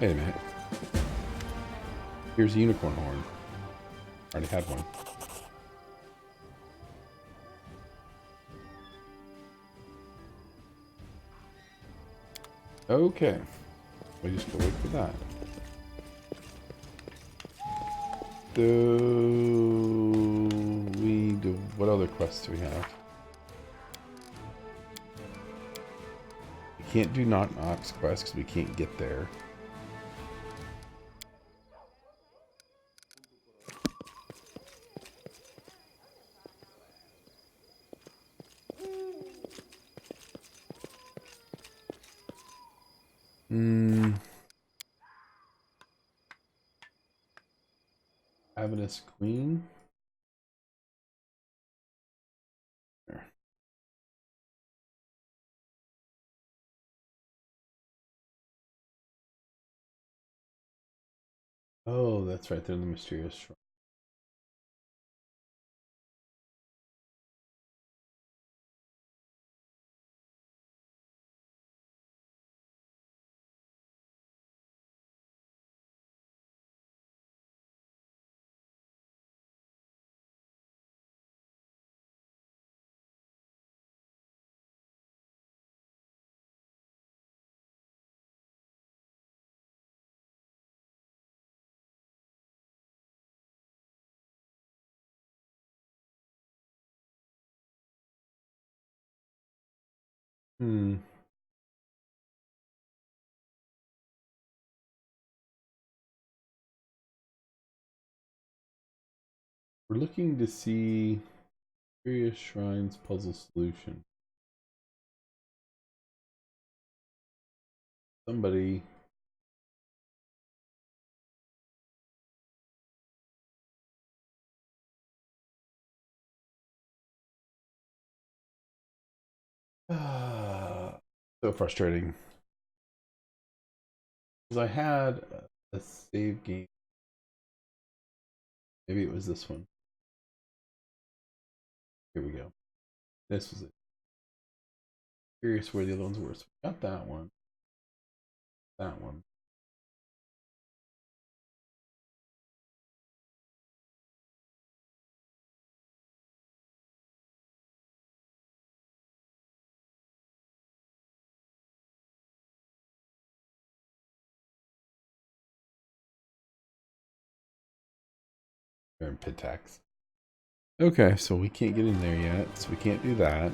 Wait a minute. Here's a unicorn horn. Already had one. Okay. We just go wait for that. So we do. What other quests do we have? We can't do not Ox quest because we can't get there. Ravenous Queen. There. Oh, that's right. They're the mysterious shrine. Hmm. We're looking to see Mysterious Shrines puzzle solution. Somebody. So frustrating. Because I had a save game. Maybe it was this one. Here we go. This was it. Curious where the other ones were. So we got that one. That one. They're in Pitax. Okay, so we can't get in there yet, so we can't do that.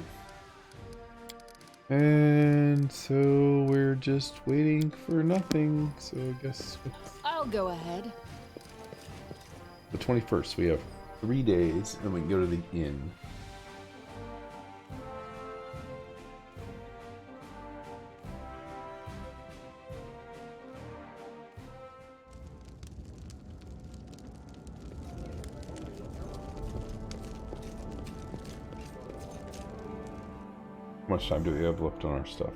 And so we're just waiting for nothing. So I guess I'll go ahead. The 21st, we have 3 days, and we can go to the inn. How much time do we have left on our stuff?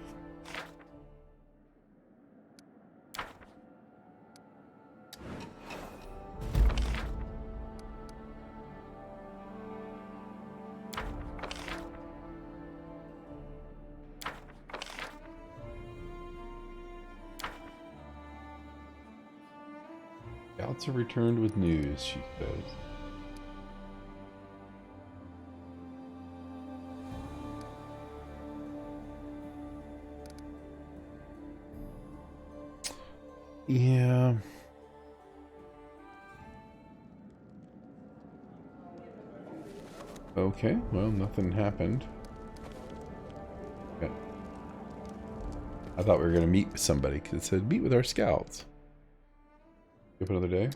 Scouts have returned with news, she says. Yeah. Okay, well, nothing happened. Okay. I thought we were going to meet with somebody because it said meet with our scouts. Give another day.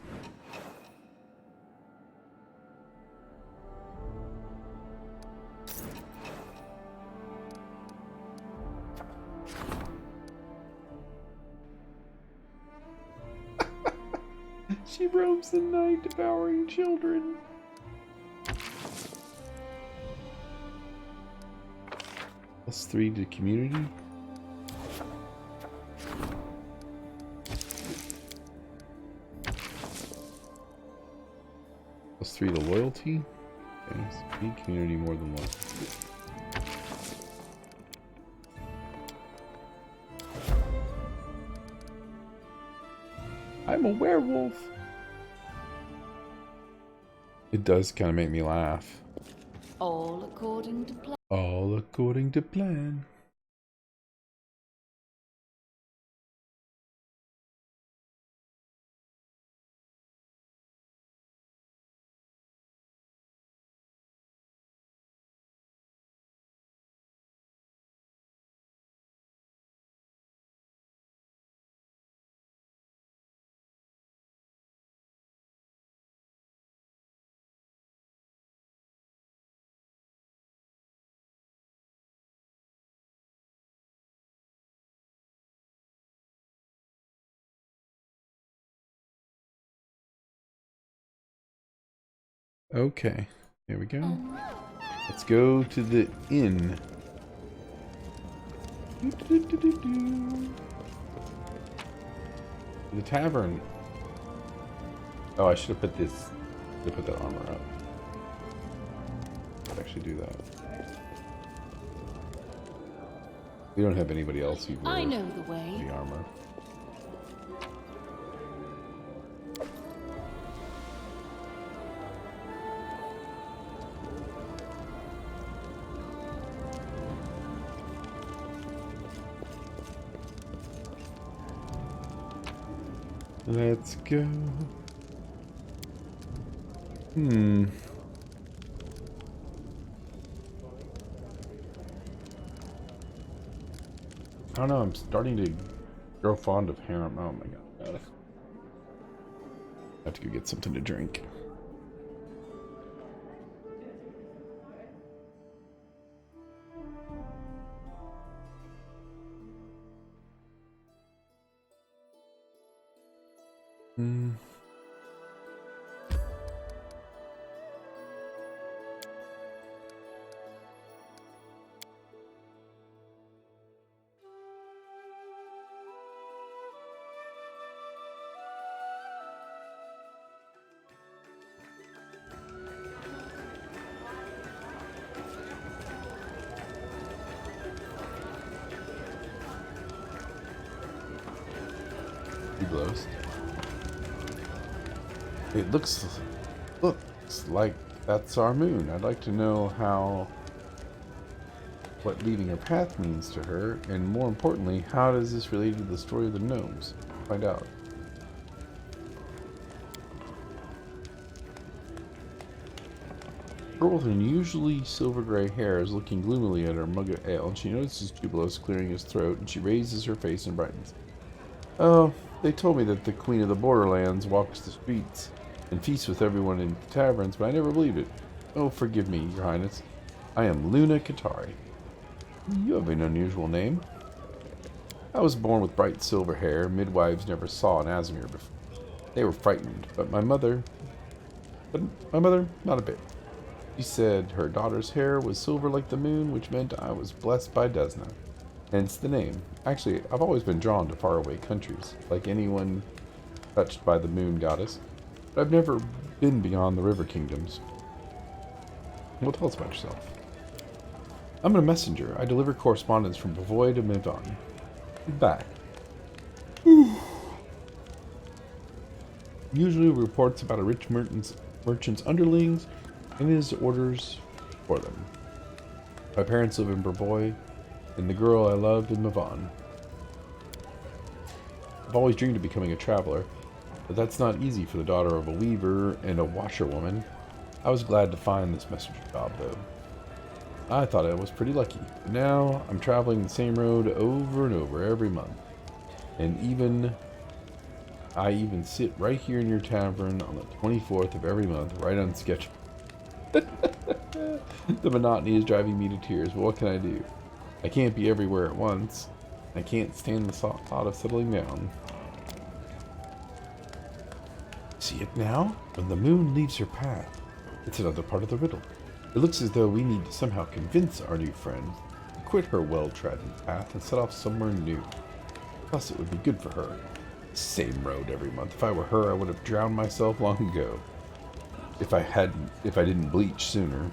She roams the night, devouring children. +3 to community. +3 to loyalty. Okay, so need community more than one. I'm a werewolf. It does kind of make me laugh. All according to plan. All according to plan. Okay, here we go. Let's go to the inn. The tavern. Oh, I should have put this. Should have put that armor up. I'd actually do that. We don't have anybody else who wears the armor. Let's go. I don't know, I'm starting to grow fond of harem. Oh my god. I have to go get something to drink. He glows. It looks like that's our moon. I'd like to know what leaving her path means to her, and more importantly, how does this relate to the story of the gnomes? Find out. A girl with unusually silver-gray hair is looking gloomily at her mug of ale, and she notices Jubilos clearing his throat, and she raises her face and brightens. Oh, they told me that the Queen of the Borderlands walks the streets and feasts with everyone in taverns, but I never believed it. Oh, forgive me, Your Highness. I am Luna Katari. You have an unusual name. I was born with bright silver hair. Midwives never saw an Azimir before. They were frightened, but my mother, not a bit. She said her daughter's hair was silver like the moon, which meant I was blessed by Desna. Hence the name. Actually, I've always been drawn to faraway countries, like anyone touched by the moon goddess, but I've never been beyond the river kingdoms. Well, tell us about yourself. I'm a messenger. I deliver correspondence from Bavoy to Mevon. Back. Usually reports about a rich merchant's underlings and his orders for them. My parents live in Bavoy, and the girl I love in Mevon. I've always dreamed of becoming a traveler, but that's not easy for the daughter of a weaver and a washerwoman. I was glad to find this messenger job, though. I thought I was pretty lucky, but now I'm traveling the same road over and over every month. And I even sit right here in your tavern on the 24th of every month, right on schedule. The monotony is driving me to tears, but what can I do? I can't be everywhere at once. I can't stand the thought of settling down. See it now? When the moon leaves her path, it's another part of the riddle. It looks as though we need to somehow convince our new friend to quit her well-trodden path and set off somewhere new. Plus, it would be good for her. Same road every month. If I were her, I would have drowned myself long ago. If I didn't bleach sooner.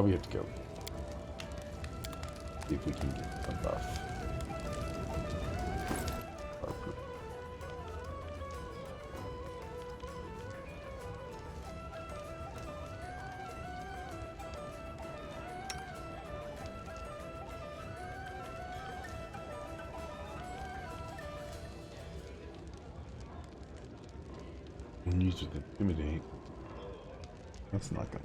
We have to go. See if we can get a buff. And use with intimidate. That's not gonna.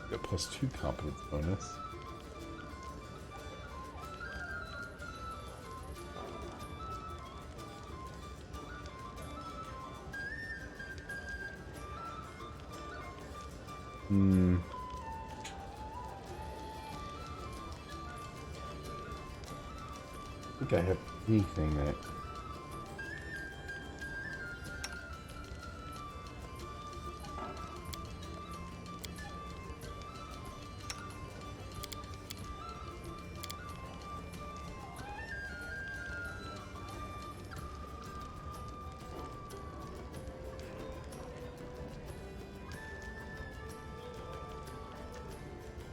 Got +2 competence bonus. I think I have anything that.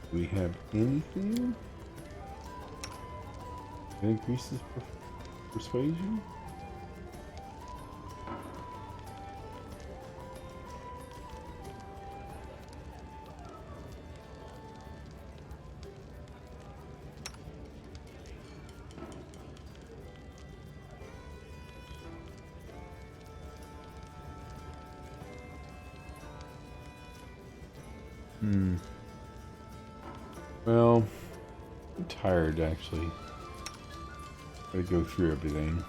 Do we have anything that increases persuasion? Well, I'm tired actually. Gotta go through everything.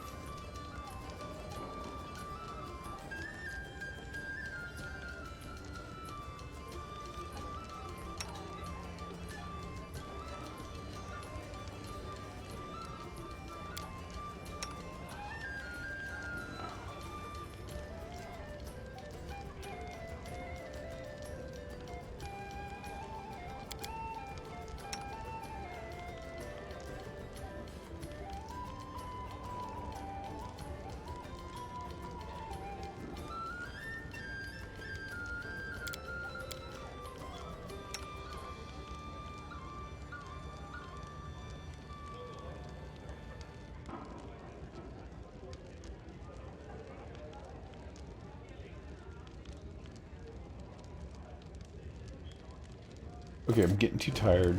Okay, I'm getting too tired.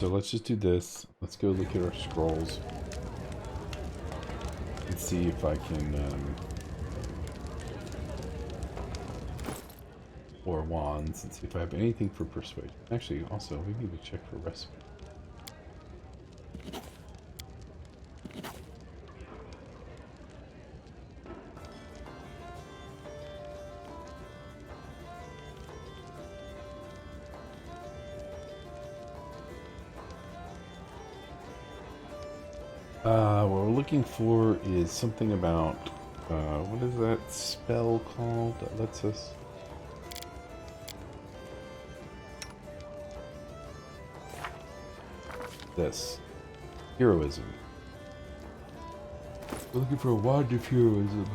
So let's just do this. Let's go look at our scrolls. And see if I can, or wands, and see if I have anything for persuasion. Actually, also, we need to check for respite. What we're looking for is something about, what is that spell called that lets us... This. Heroism. We're looking for a wand of heroism.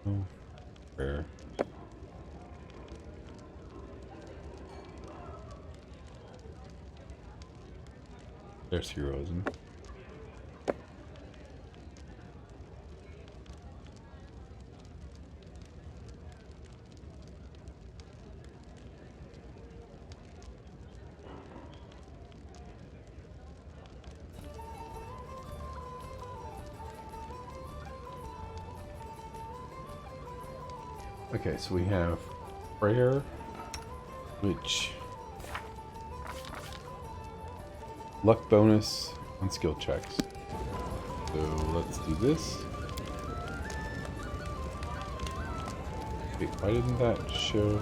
Oh, rare. There's heroism. Okay, so we have prayer, which luck bonus on skill checks. So let's do this. Wait, why didn't that show?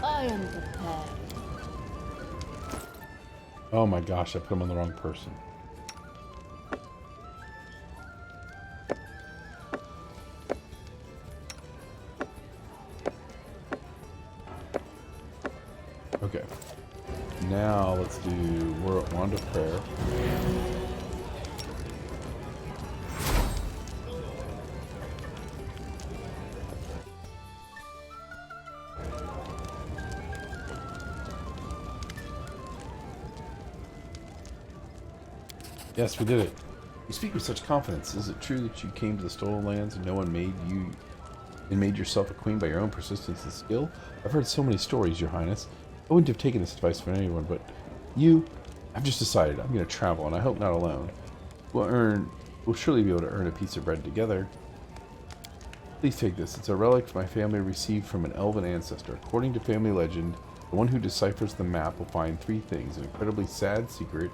I am prepared. Oh my gosh, I put him on the wrong person. Okay. Now let's do Wand of Prayer. Yes, we did it. You speak with such confidence. Is it true that you came to the Stolen Lands and no one made yourself a queen by your own persistence and skill? I've heard so many stories, Your Highness. I wouldn't have taken this advice from anyone, but you, I've just decided I'm going to travel, and I hope not alone. We'll surely be able to earn a piece of bread together. Please take this. It's a relic my family received from an elven ancestor. According to family legend, the one who deciphers the map will find three things: an incredibly sad secret,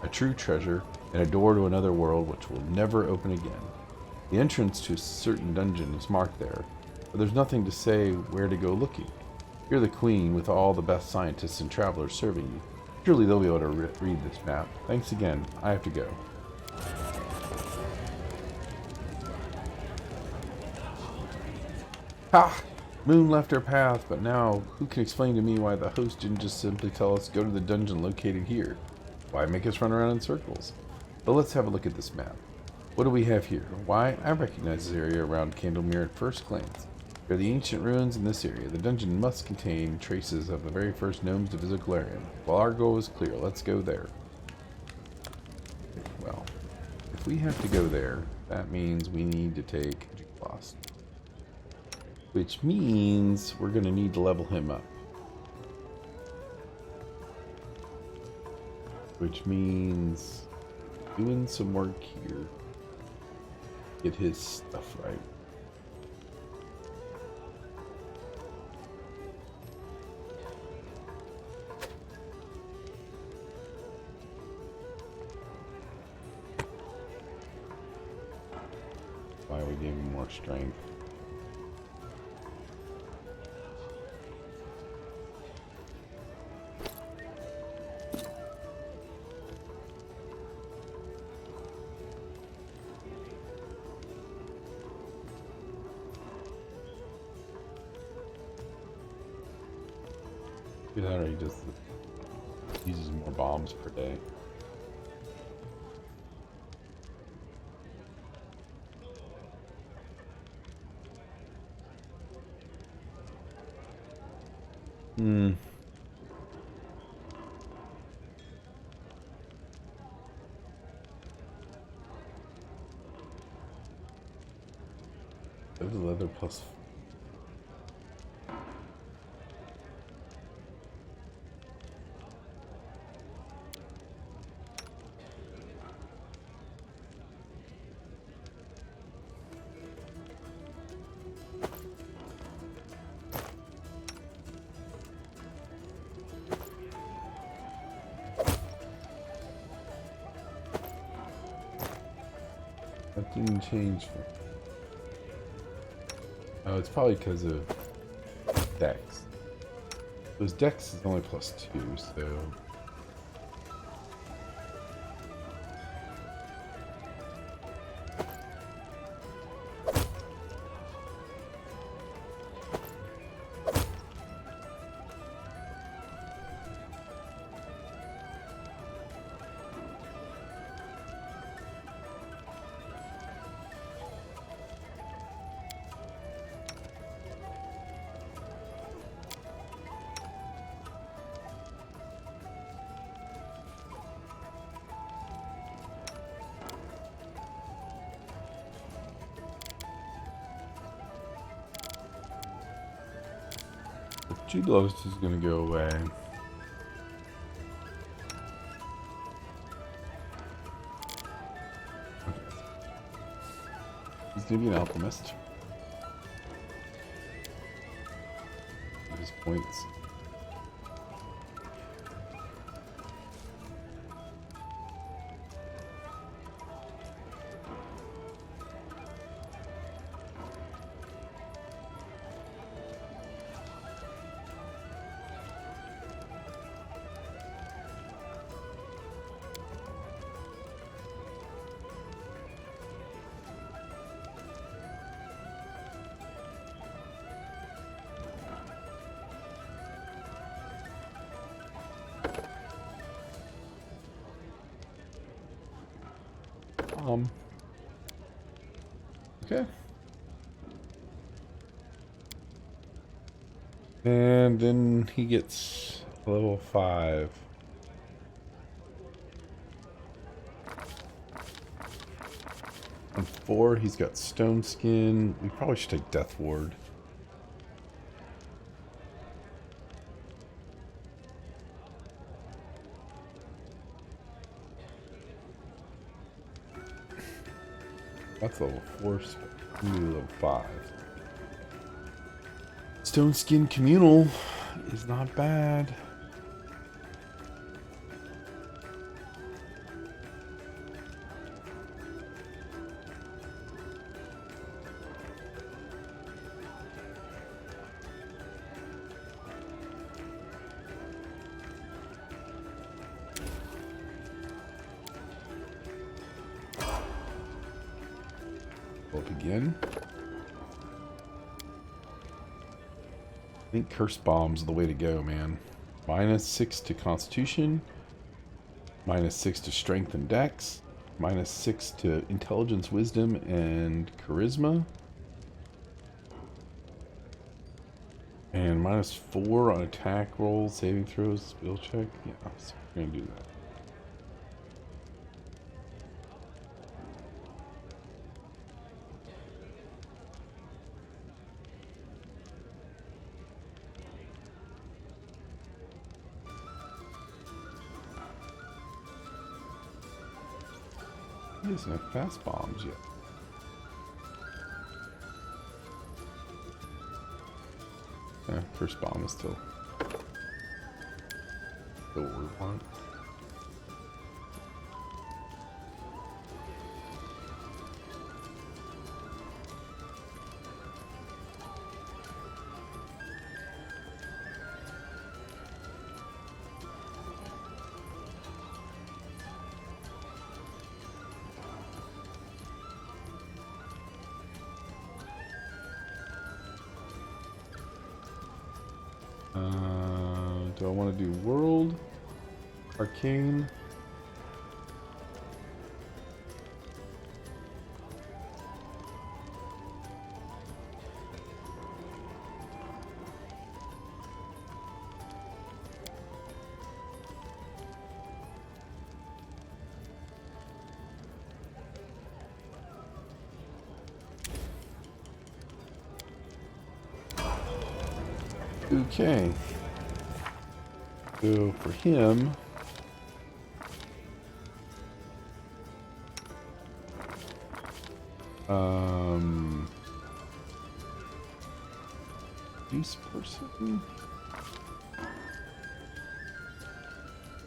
a true treasure, and a door to another world which will never open again. The entrance to a certain dungeon is marked there, but there's nothing to say where to go looking. You're the queen with all the best scientists and travelers serving you. Surely they'll be able to read this map. Thanks again. I have to go. Ha! Moon left our path, but now who can explain to me why the host didn't just simply tell us go to the dungeon located here? Why make us run around in circles? But let's have a look at this map. What do we have here? Why, I recognize this area around Candlemere at first glance. There are the ancient ruins in this area. The dungeon must contain traces of the very first gnomes to visit Galarian. Well, our goal is clear. Let's go there. Well, if we have to go there, that means we need to take Lost. Which means we're going to need to level him up. Which means doing some work here. Get his stuff right. Why we gave him more strength. That already uses more bombs per day. There's leather plus. That didn't change. Oh, it's probably because of Dex. Those Dex is only +2, so. G-Lost is going to go away. Okay. He's going to be an alchemist. His points. Okay. And then he gets level 5. On 4, he's got Stone Skin. We probably should take Death Ward. That's level 4, so we do level 5. Stone Skin Communal is not bad. Up again. I think Curse Bomb's the way to go, man. -6 to Constitution. -6 to Strength and Dex. -6 to Intelligence, Wisdom, and Charisma. And -4 on attack rolls, saving throws, skill check. Yeah, so we're gonna do that. He doesn't have fast bombs yet. First bomb is still what we want. Do I want to do World? Arcane? Okay. So for him, use person.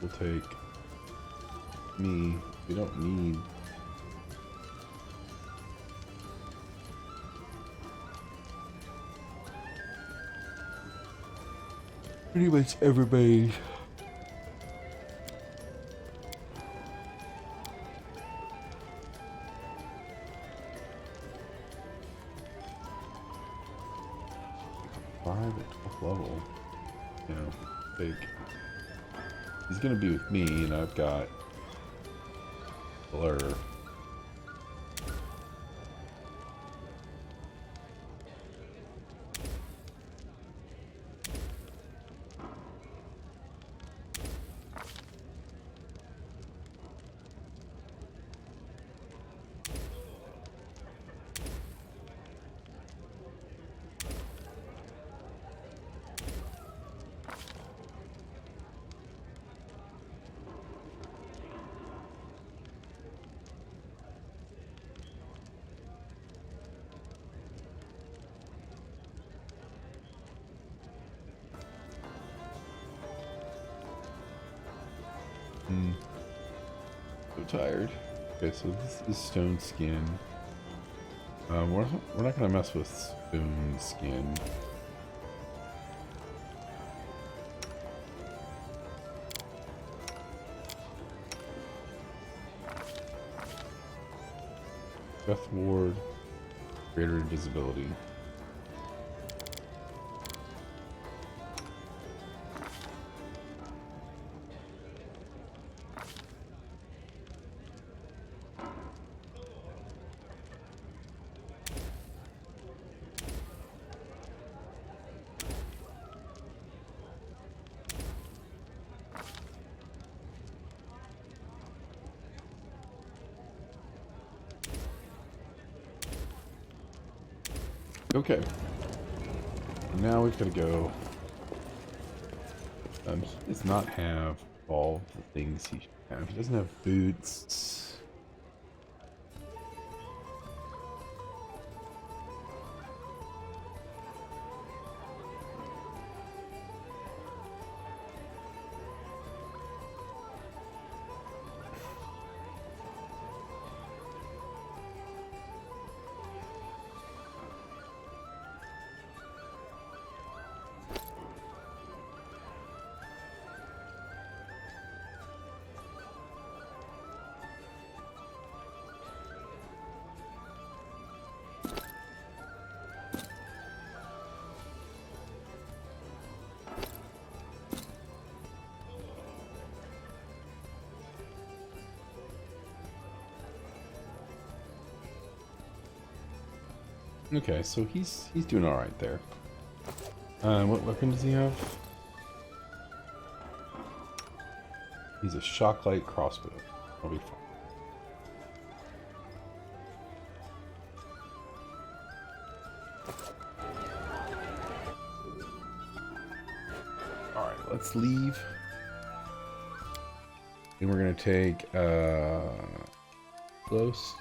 We'll take me. We don't need. Pretty much everybody. At 12th level. You know, big. He's gonna be with me, and I've got Blur. So tired. Okay, so this is Stone Skin. We're not gonna mess with Stone Skin. Death Ward, greater invisibility. Okay. Now we've got to go. He does not have all the things he should have. He doesn't have boots. Okay, so he's doing all right there. What weapon does he have? He's a shocklight crossbow. That'll be fine. All right, let's leave. And we're gonna take close.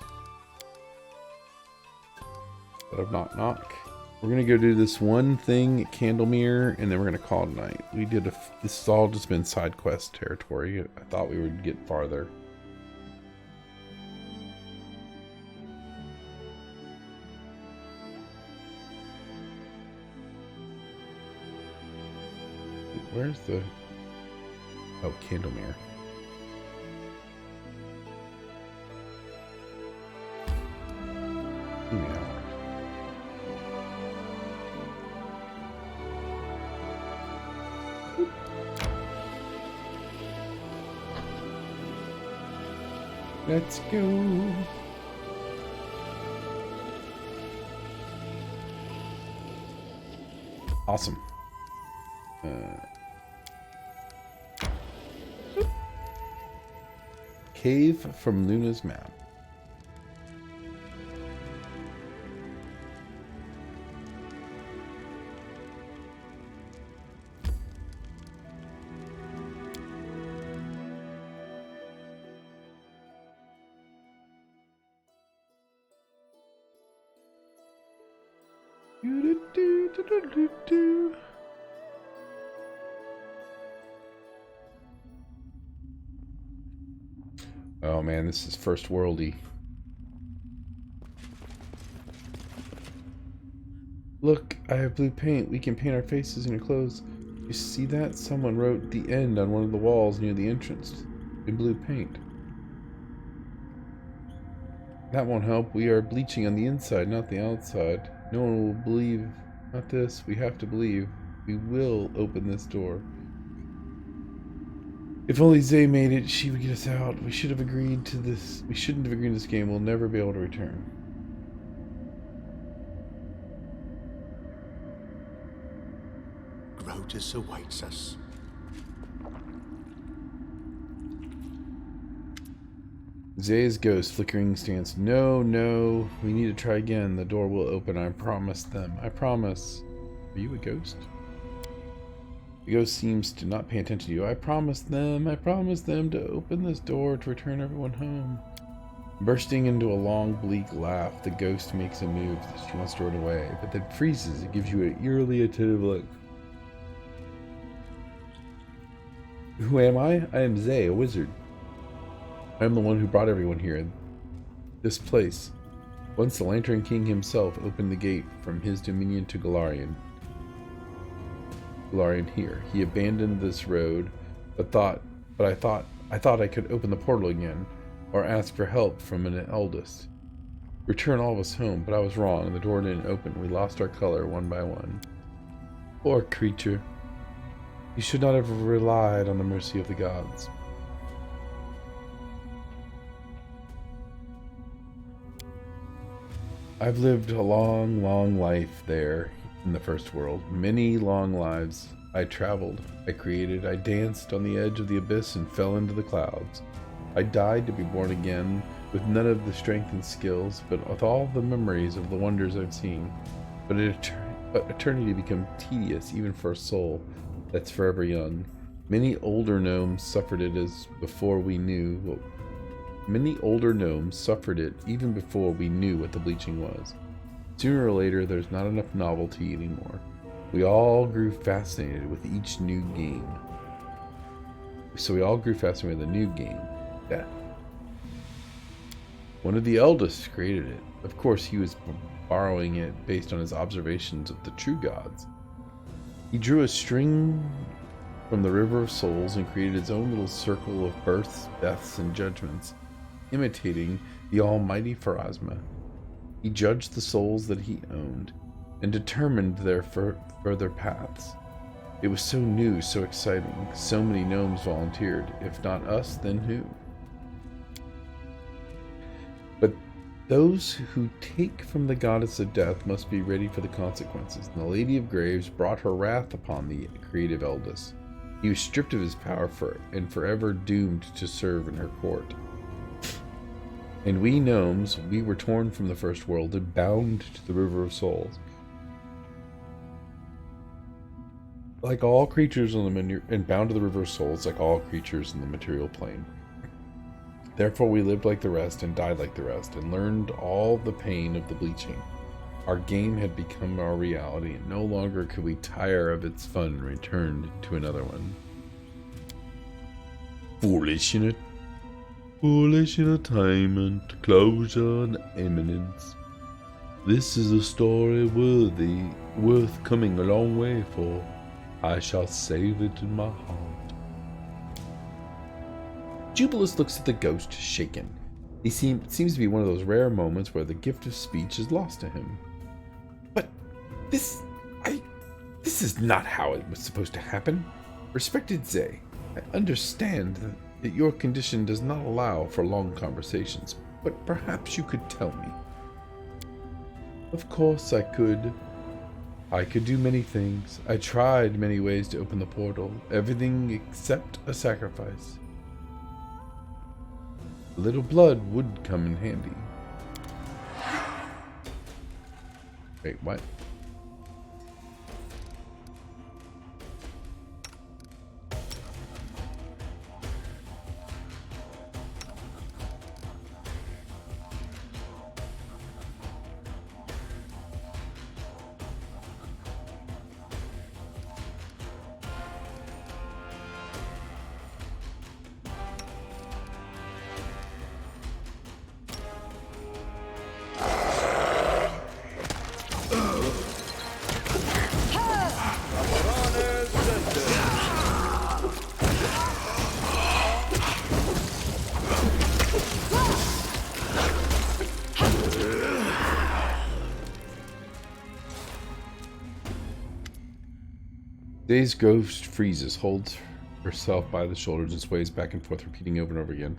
Knock knock. We're gonna go do this one thing at Candlemere, and then we're gonna call it a night. This has all just been side quest territory. I thought we would get farther. Where's the... Oh, Candlemere. Yeah. Let's go. Awesome. Cave from Luna's map. Oh man, this is first worldy. Look, I have blue paint. We can paint our faces and your clothes. You see that? Someone wrote the end on one of the walls near the entrance in blue paint. That won't help. We are bleaching on the inside, not the outside. No one will believe. Not this. We have to believe. We will open this door. If only Zay made it, she would get us out. We should have agreed to this. We shouldn't have agreed to this game. We'll never be able to return. Grotus awaits us. Zay's ghost flickering stance. No, no. We need to try again. The door will open. I promise them. I promise. Are you a ghost? The ghost seems to not pay attention to you. I promise them to open this door to return everyone home. Bursting into a long, bleak laugh, the ghost makes a move that she wants to run away, but then freezes. It gives you an eerily attentive look. Who am I? I am Zay, a wizard. I am the one who brought everyone here in this place. Once the Lantern King himself opened the gate from his dominion to Golarion here. He abandoned this road, but I thought I could open the portal again, or ask for help from an eldest. Return all of us home, but I was wrong, and the door didn't open. We lost our color one by one. Poor creature. You should not have relied on the mercy of the gods. I've lived a long, long life there in the first world. Many long lives. I traveled, I created, I danced on the edge of the abyss and fell into the clouds. I died to be born again with none of the strength and skills, but with all the memories of the wonders I've seen. but eternity become tedious even for a soul that's forever young. Many older gnomes suffered it Many older gnomes suffered it even before we knew what the bleaching was. Sooner or later, there's not enough novelty anymore. We all grew fascinated with each new game. So we all grew fascinated with a new game, death. One of the eldest created it. Of course, he was borrowing it based on his observations of the true gods. He drew a string from the River of Souls and created his own little circle of births, deaths, and judgments, imitating the almighty Pharasma. He judged the souls that he owned and determined their further paths. It was so new, so exciting. So many gnomes volunteered. If not us, then who? But those who take from the goddess of death must be ready for the consequences, and the Lady of Graves brought her wrath upon the creative eldest. He was stripped of his power and forever doomed to serve in her court. And we gnomes, we were torn from the first world and bound to the River of Souls. Like all creatures and bound to the River of Souls, like all creatures in the material plane. Therefore we lived like the rest and died like the rest, and learned all the pain of the bleaching. Our game had become our reality, and no longer could we tire of its fun and returned to another one. Foolish in a time and closure and eminence. This is a story worth coming a long way for. I shall save it in my heart. Jubilus looks at the ghost, shaken. It seems to be one of those rare moments where the gift of speech is lost to him. But this is not how it was supposed to happen. Respected Zay, I understand that your condition does not allow for long conversations, but perhaps you could tell me. Of course I could. I could do many things. I tried many ways to open the portal, everything except a sacrifice. A little blood would come in handy. Wait, what? Zay's ghost freezes, holds herself by the shoulders and sways back and forth, repeating over and over again,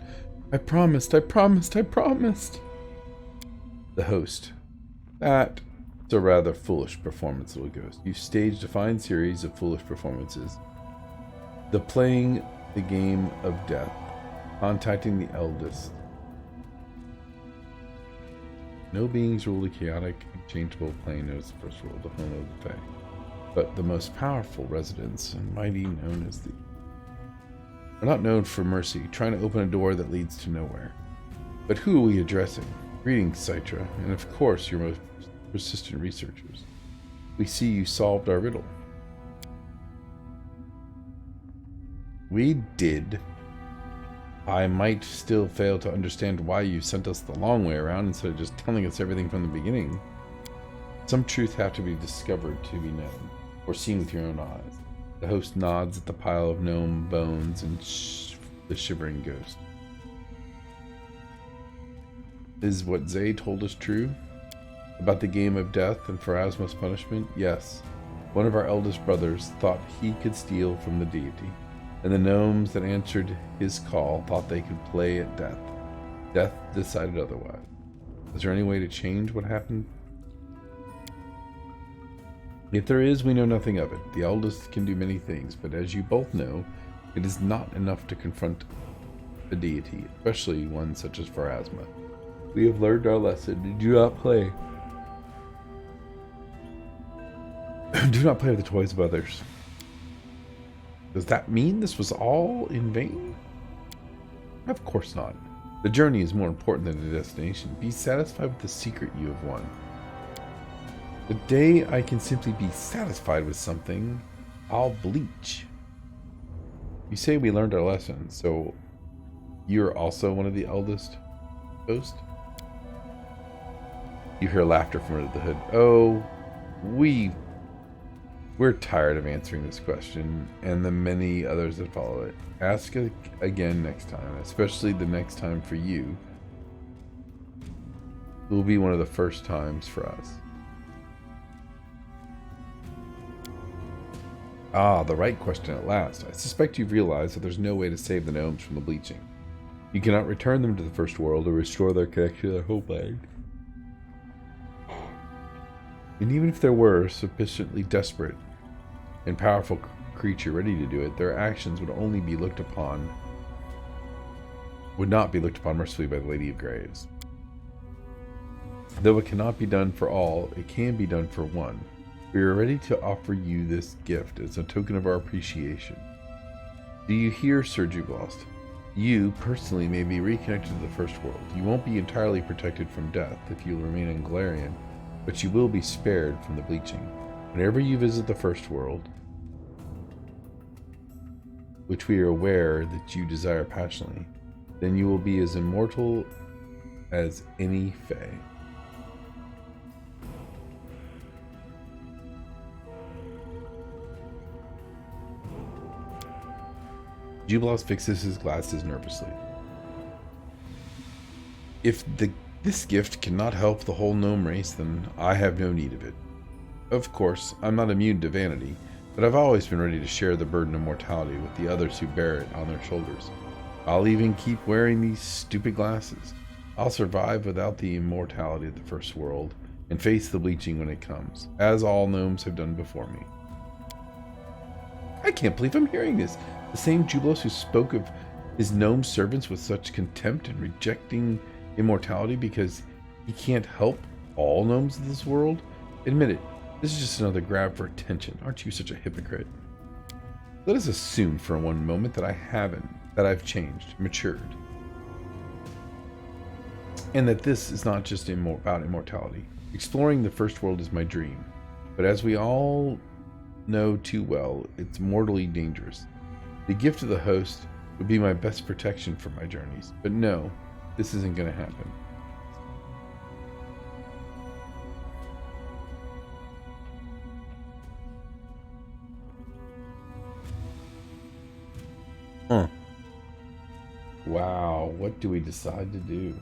I promised, I promised, I promised. The host. That's a rather foolish performance, little ghost. You staged a fine series of foolish performances. The playing the game of death, contacting the eldest. No beings rule the chaotic, unchangeable plane knows the first world, the home of the Fae. But the most powerful residents and mighty known as thee are not known for mercy, trying to open a door that leads to nowhere. But who are we addressing? Greetings, Citra, and of course your most persistent researchers. We see you solved our riddle. We did. I might still fail to understand why you sent us the long way around instead of just telling us everything from the beginning. Some truth have to be discovered to be known, or seen with your own eyes. The host nods at the pile of gnome bones and the shivering ghost. Is what Zay told us true? About the game of death and Pharasma's punishment? Yes. One of our eldest brothers thought he could steal from the deity, and the gnomes that answered his call thought they could play at death. Death decided otherwise. Is there any way to change what happened? If there is, we know nothing of it. The eldest can do many things, but as you both know, it is not enough to confront a deity, especially one such as Pharasma. We have learned our lesson and do not play. Do not play with the toys of others. Does that mean this was all in vain? Of course not. The journey is more important than the destination. Be satisfied with the secret you have won. The day I can simply be satisfied with something, I'll bleach. You say we learned our lesson, so you're also one of the eldest ghosts? You hear laughter from under the hood. Oh, we're tired of answering this question and the many others that follow it. Ask it again next time, especially the next time for you. It will be one of the first times for us. Ah, the right question at last. I suspect you've realized that there's no way to save the gnomes from the bleaching. You cannot return them to the first world or restore their connection to their homeland. And even if there were a sufficiently desperate and powerful creature ready to do it, their actions would not be looked upon mercifully by the Lady of Graves. Though it cannot be done for all, it can be done for one. We are ready to offer you this gift as a token of our appreciation. Do you hear, Sir Jublost? You, personally, may be reconnected to the First World. You won't be entirely protected from death if you remain in Galarian, but you will be spared from the bleaching. Whenever you visit the First World, which we are aware that you desire passionately, then you will be as immortal as any Fae. Jublos fixes his glasses nervously. If this gift cannot help the whole gnome race, then I have no need of it. Of course, I'm not immune to vanity, but I've always been ready to share the burden of mortality with the others who bear it on their shoulders. I'll even keep wearing these stupid glasses. I'll survive without the immortality of the First World and face the bleaching when it comes, as all gnomes have done before me. I can't believe I'm hearing this. The same Jublos who spoke of his gnome servants with such contempt and rejecting immortality because he can't help all gnomes of this world? Admit it, this is just another grab for attention. Aren't you such a hypocrite? Let us assume for one moment that I've changed, matured, and that this is not just about immortality. Exploring the First World is my dream, but as we all know too well, it's mortally dangerous. The gift of the host would be my best protection for my journeys, but no, this isn't going to happen. Huh. Wow, what do we decide to do?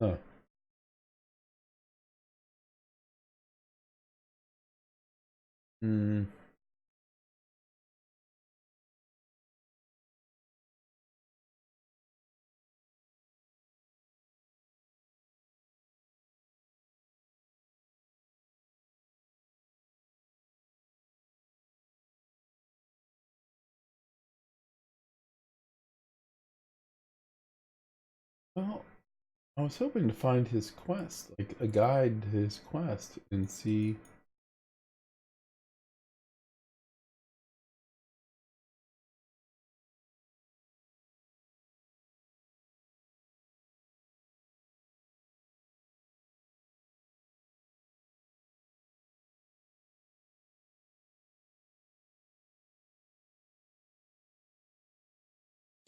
Huh. Hmm. Well, I was hoping to find his quest, like a guide to his quest, and see.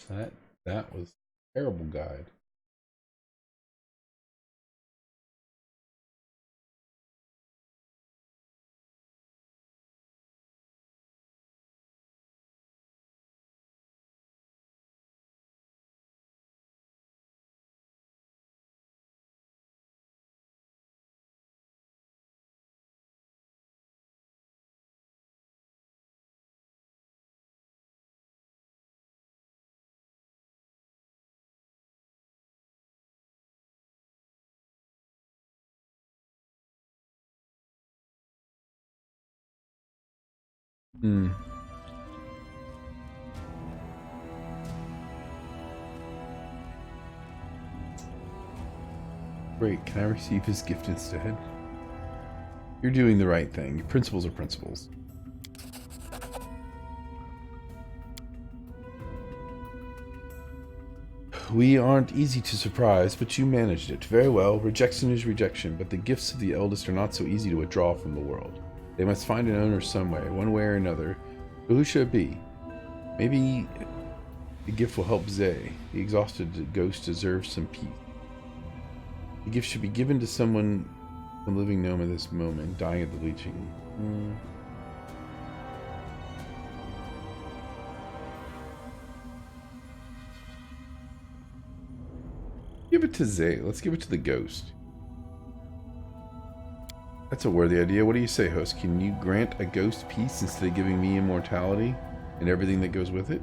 That that was a terrible guide. Hmm. Great. Can I receive his gift instead? You're doing the right thing. Your principles are principles. We aren't easy to surprise, but you managed it. Very well. Rejection is rejection, but the gifts of the eldest are not so easy to withdraw from the world. They must find an owner some way, one way or another. But who should it be? Maybe the gift will help Zay. The exhausted ghost deserves some peace. The gift should be given to someone, some living gnome at this moment, dying of the bleaching. Give it to Zay. Let's give it to the ghost. That's a worthy idea. What do you say, host? Can you grant a ghost peace instead of giving me immortality and everything that goes with it?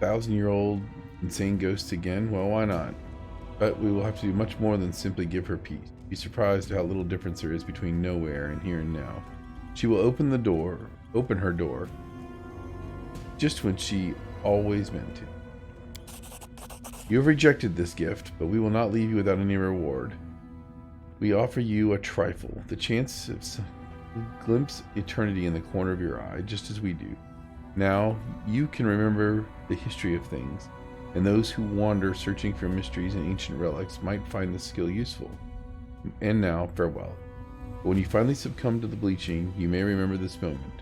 1,000-year-old insane ghost again? Well, why not? But we will have to do much more than simply give her peace. Be surprised at how little difference there is between nowhere and here and now. She will open her door, just when she always meant to. You have rejected this gift, but we will not leave you without any reward. We offer you a trifle, the chance of glimpse eternity in the corner of your eye, just as we do. Now, you can remember the history of things, and those who wander searching for mysteries and ancient relics might find this skill useful. And now, farewell. When you finally succumb to the bleaching, you may remember this moment.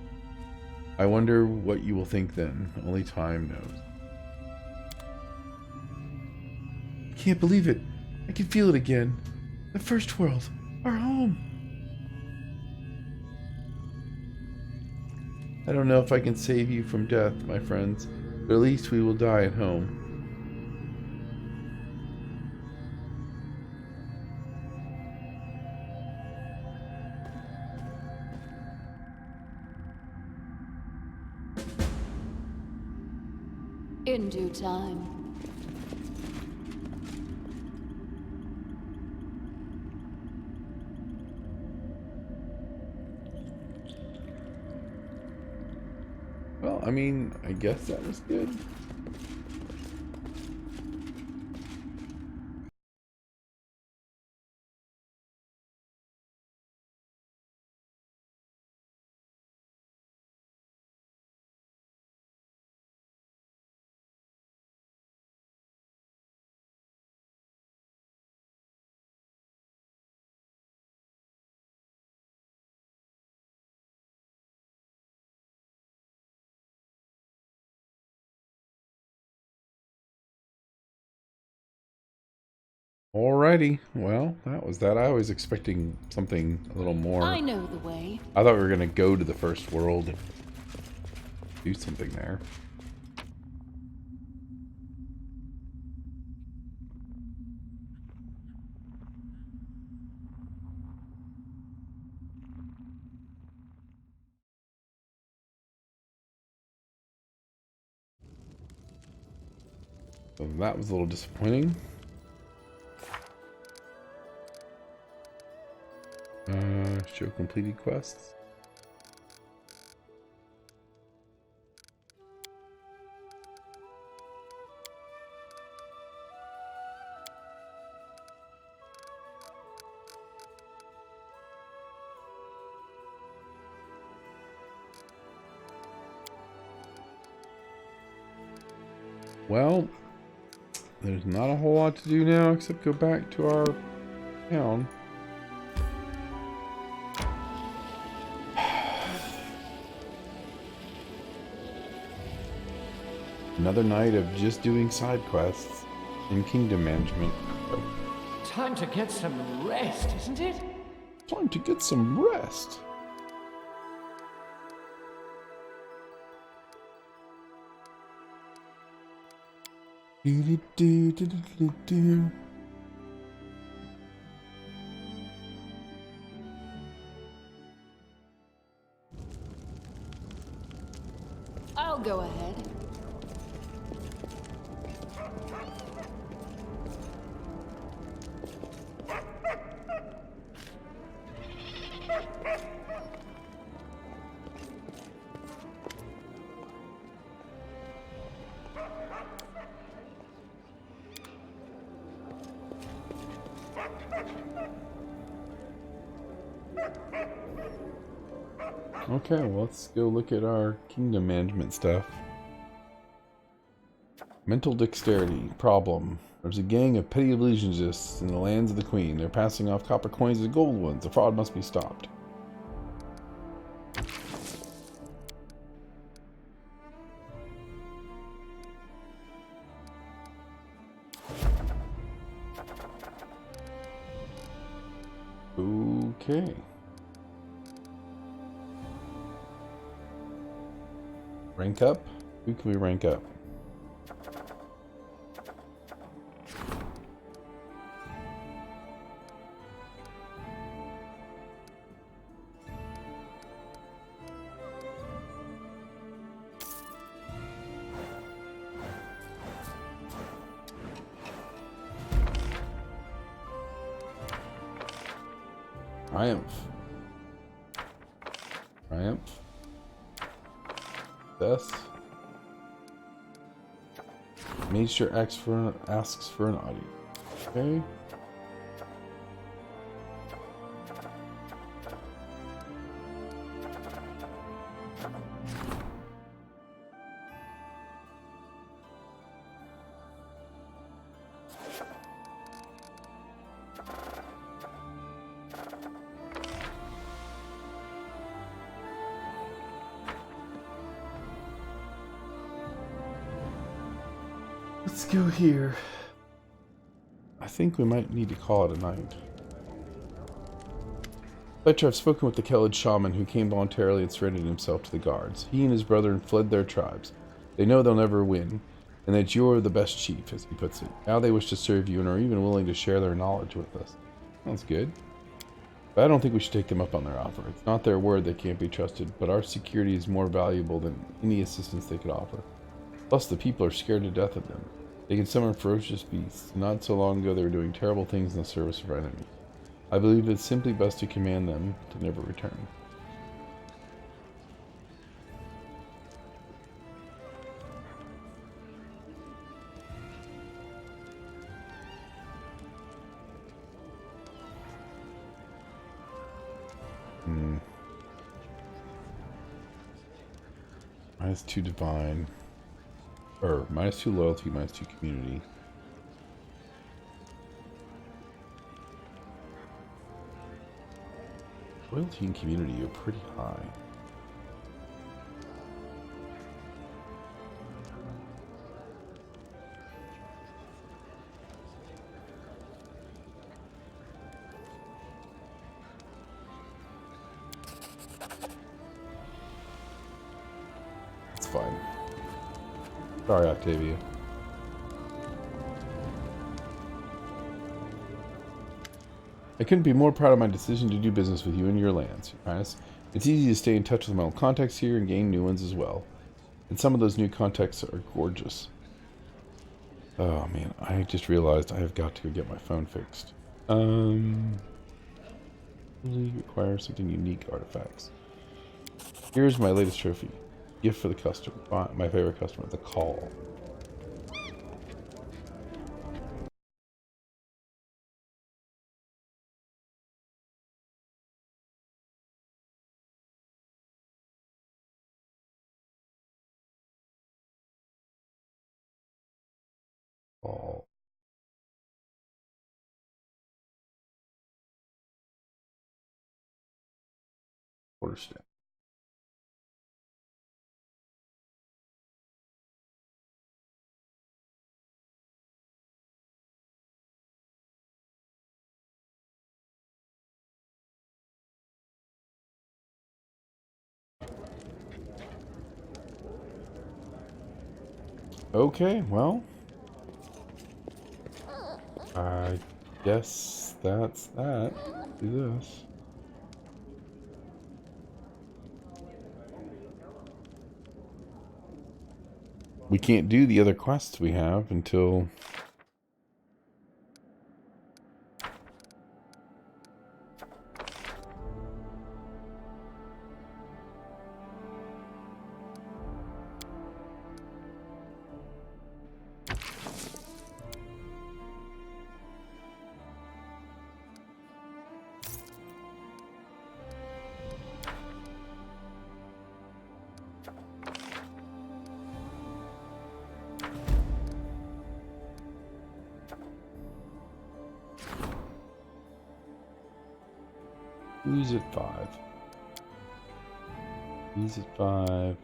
I wonder what you will think then. Only time knows. I can't believe it. I can feel it again. The first world. Our home. I don't know if I can save you from death, my friends, but at least we will die at home. In due time. Well, I mean, I guess that was good. Alrighty. Well, that was that. I was expecting something a little more. I know the way. I thought we were going to go to the first world and do something there. So that was a little disappointing. Show completed quests. Well, there's not a whole lot to do now except go back to our town. Another night of just doing side quests and kingdom management. Time to get some rest, isn't it? Time to get some rest. I'll go ahead. Okay, well, let's go look at our kingdom management stuff. Mental dexterity. Problem. There's a gang of petty illusionists in the lands of the Queen. They're passing off copper coins as gold ones. The fraud must be stopped. Okay. Rank up? Who can we rank up? Triumph. Triumph. Death. Made sure asks for an audio. Okay. Let's go here. I think we might need to call it a night. Fletcher, I've spoken with the Kelid shaman who came voluntarily and surrendered himself to the guards. He and his brethren fled their tribes. They know they'll never win, and that you're the best chief, as he puts it. Now they wish to serve you and are even willing to share their knowledge with us. Sounds good. But I don't think we should take them up on their offer. It's not their word they can't be trusted, but our security is more valuable than any assistance they could offer. Plus, the people are scared to death of them. They can summon ferocious beasts. Not so long ago, they were doing terrible things in the service of our enemy. I believe it's simply best to command them to never return. -2 divine. Or -2 loyalty, -2 community. Loyalty and community are pretty high. It's fine. Sorry, Octavia. I couldn't be more proud of my decision to do business with you and your lands, Your Highness. It's easy to stay in touch with my old contacts here and gain new ones as well. And some of those new contacts are gorgeous. Oh man, I just realized I have got to go get my phone fixed. Really require something unique artifacts. Here's my latest trophy. Gift for the customer. My favorite customer, the call. Oh, quarterstaff. Okay, well, I guess that's that. Do this. We can't do the other quests we have until... Who's at 5? He's at 5.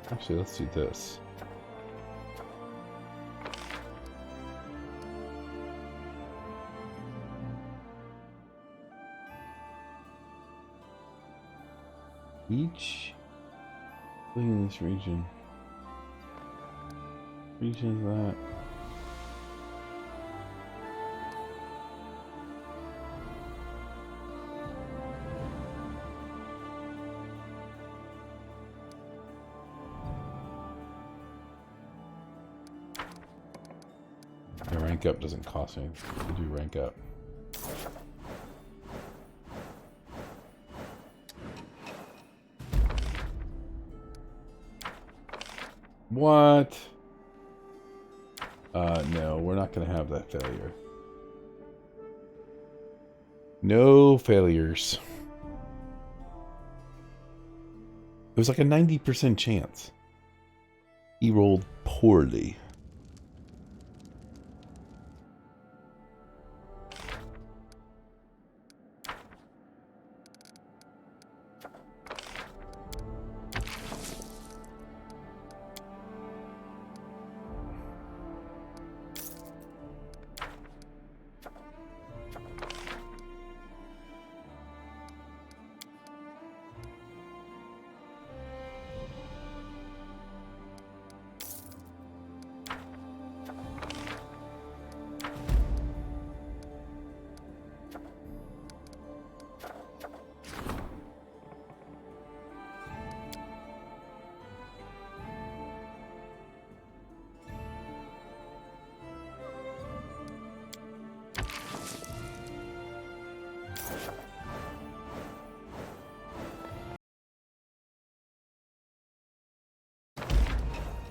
Actually, let's do this. Each living in this region. Region is that. Yeah, rank up doesn't cost anything to do rank up. What? No, we're not going to have that failure. No failures. It was like a 90% chance. He rolled poorly.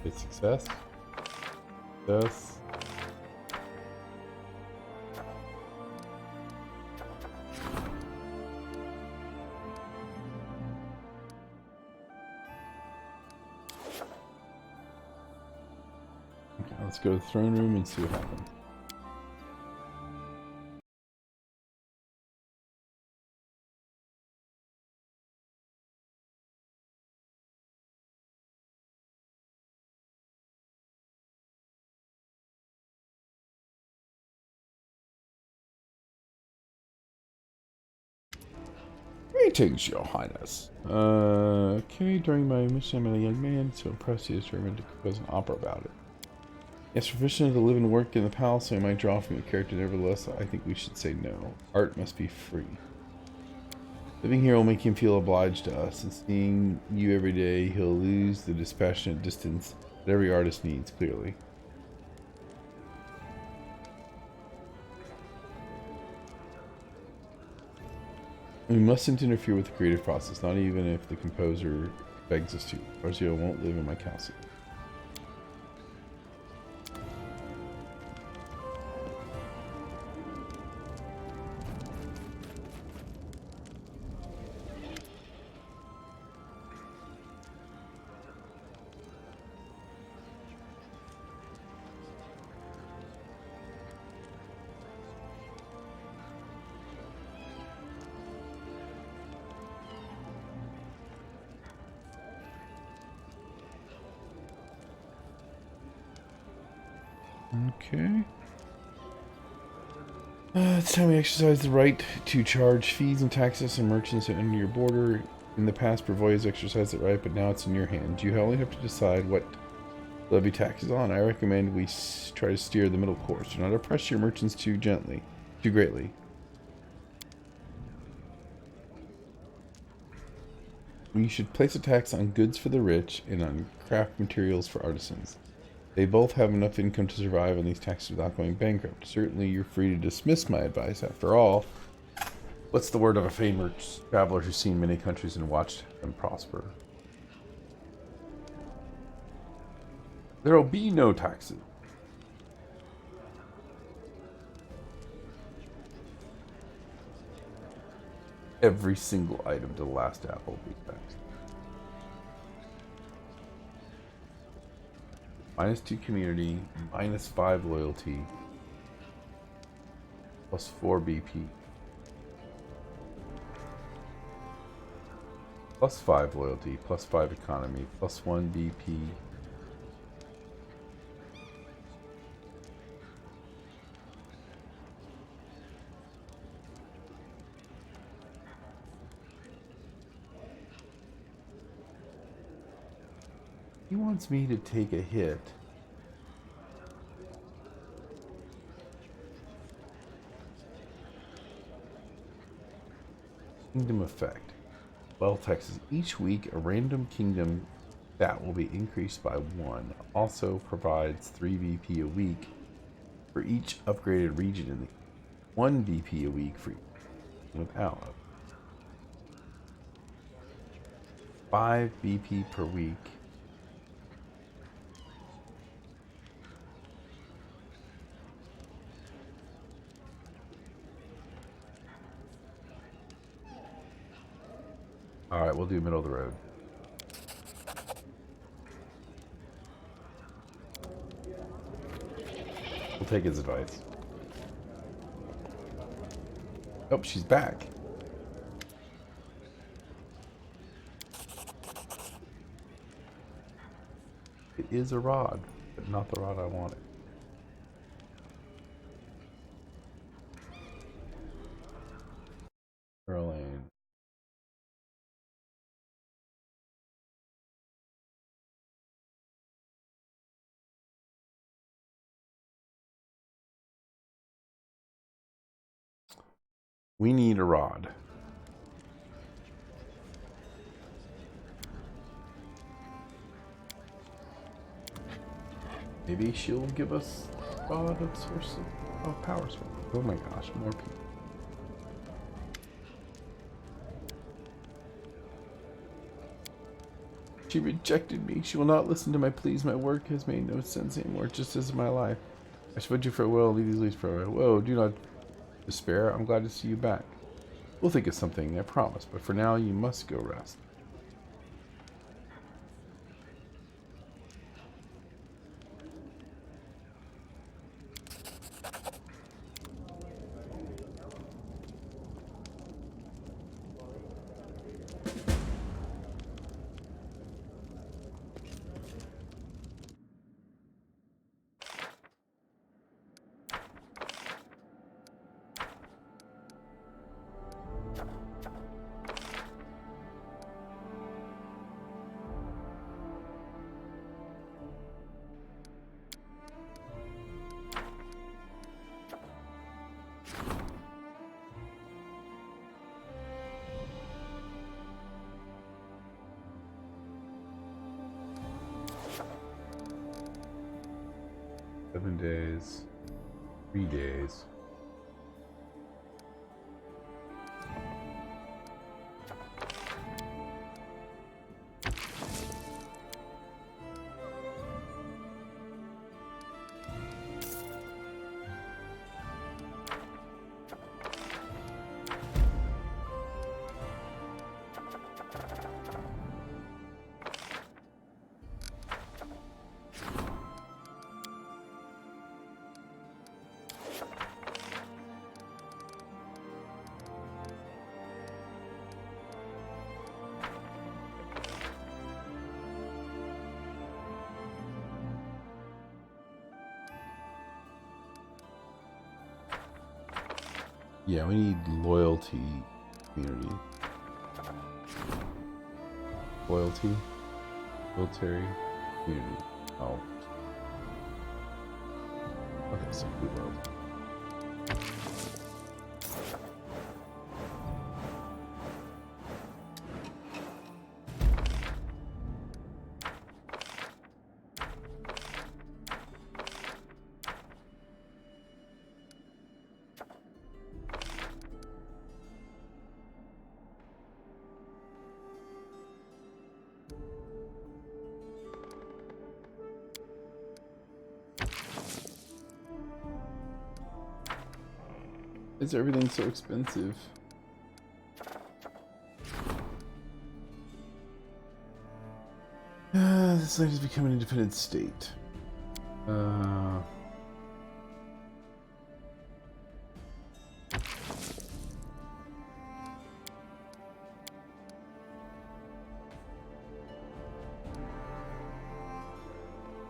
Good success. Success. Okay, let's go to the throne room and see what happens. Greetings, your highness. Okay, during my mission, I'm a young man, so impressed he is determined to compose an opera about it. Yes, proficient to live and work in the palace, so I might draw from your character. Nevertheless, I think we should say no. Art must be free. Living here will make him feel obliged to us, and seeing you every day, he'll lose the dispassionate distance that every artist needs, clearly. We mustn't interfere with the creative process, not even if the composer begs us to. Arzio won't live in my castle. Okay. It's time we exercise the right to charge fees and taxes on merchants that enter your border. In the past, Brevoy has exercised it right, but now it's in your hands. You only have to decide what to levy taxes on. I recommend we try to steer the middle course. Do not oppress your merchants too greatly. We should place a tax on goods for the rich and on craft materials for artisans. They both have enough income to survive on these taxes without going bankrupt. Certainly, you're free to dismiss my advice. After all, what's the word of a famous traveler who's seen many countries and watched them prosper? There'll be no taxes. Every single item to the last apple will be taxed. -2 community, -5 loyalty, +4 BP. +5 loyalty, +5 economy, +1 BP. He wants me to take a hit. Kingdom effect. Well, Texas. Each week, a random kingdom stat will be increased by 1. Also provides 3 BP a week for each upgraded region in the 1 BP a week for without. 5 BP per week. Alright, we'll do middle of the road. We'll take his advice. Oh, she's back. It is a rod, but not the rod I wanted. Caroline. We need a rod. Maybe she'll give us a rod of source of power source. Oh my gosh, more people. She rejected me. She will not listen to my pleas. My work has made no sense anymore, just as my life. I should bid you farewell, leave these leaves for a while. Whoa, do not despair. I'm glad to see you back. We'll think of something, I promise, but for now you must go rest. Seven days, 3 days. Yeah, we need loyalty community. Loyalty, military, community. Oh. Okay, so good world. Is everything so expensive? This land has become an independent state.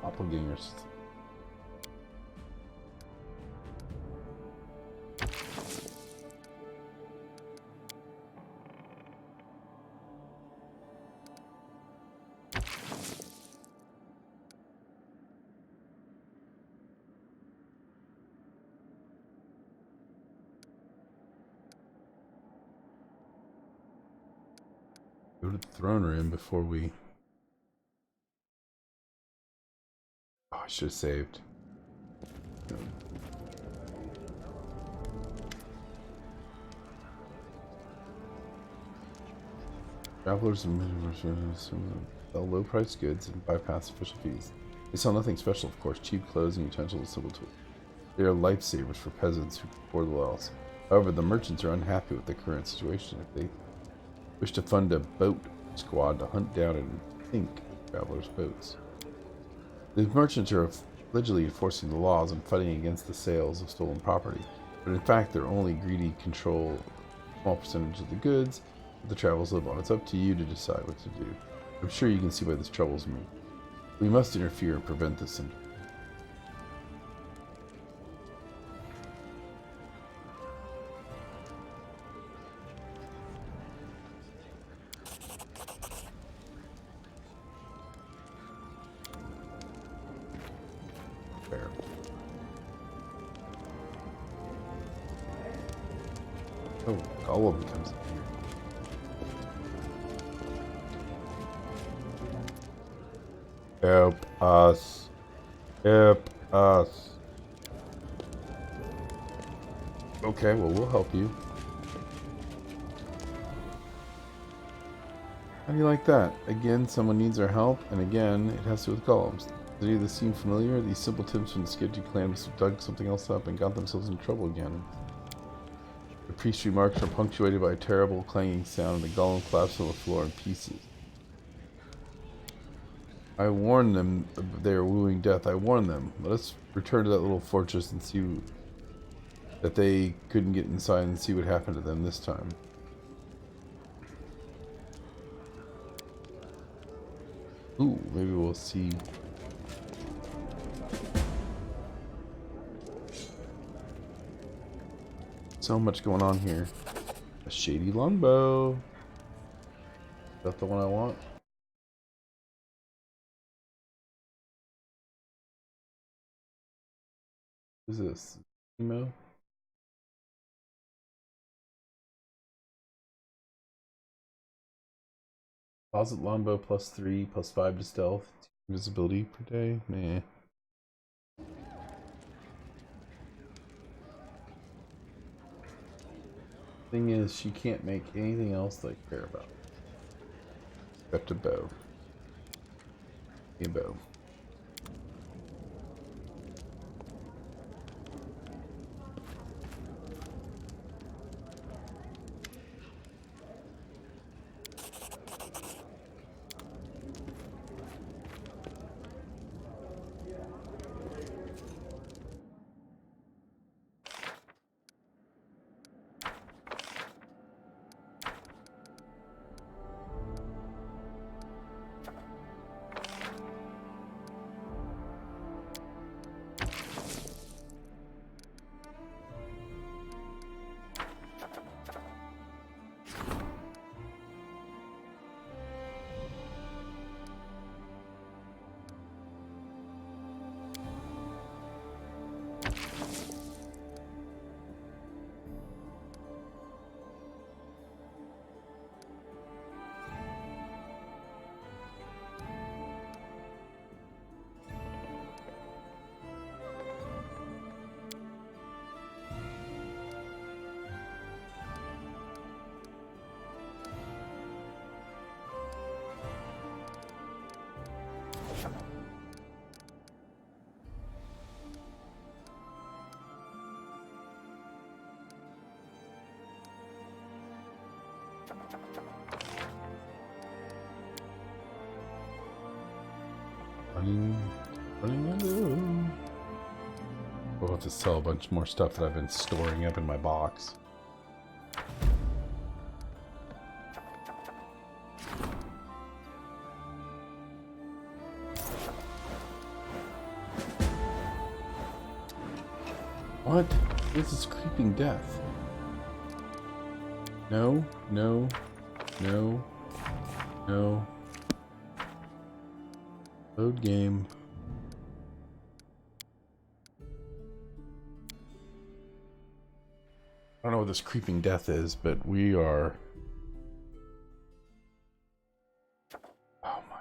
Doppelgangers. Go to the throne room before we... Oh, I should have saved. No. Travelers and sell low-priced goods and bypass official fees. They sell nothing special, of course. Cheap clothes and utensils and simple tools. They are lifesavers for peasants who can afford the wells. However, the merchants are unhappy with the current situation. If they wish to fund a boat squad to hunt down and sink travelers' boats. The merchants are allegedly enforcing the laws and fighting against the sales of stolen property, but in fact they're only greedy control a small percentage of the goods that the travelers live on. It's up to you to decide what to do. I'm sure you can see why this troubles me. We must interfere and prevent this. Fair. Oh, Gollum comes in here. Help us. Help us. Okay, well, we'll help you. How do you like that? Again, someone needs our help, and again, it has to do with golems. Does any of this seem familiar? These simpletons from the Skidgy clan must have dug something else up and got themselves in trouble again. The priest's remarks are punctuated by a terrible clanging sound, and the golem collapsed on the floor in pieces. I warned them they are wooing death. I warned them. Let us return to that little fortress and see that they couldn't get inside and see what happened to them this time. Ooh, maybe we'll see. So much going on here. A shady longbow. Is that the one I want? What is this? Emo? Composite longbow +3, +5 to stealth. Invisibility per day? Meh. Thing is, she can't make anything else that I care about. Except a bow. A bow. Running. We'll have to sell a bunch more stuff that I've been storing up in my box. What? This is creeping death. No. Load game. I don't know what this creeping death is, but we are... Oh my...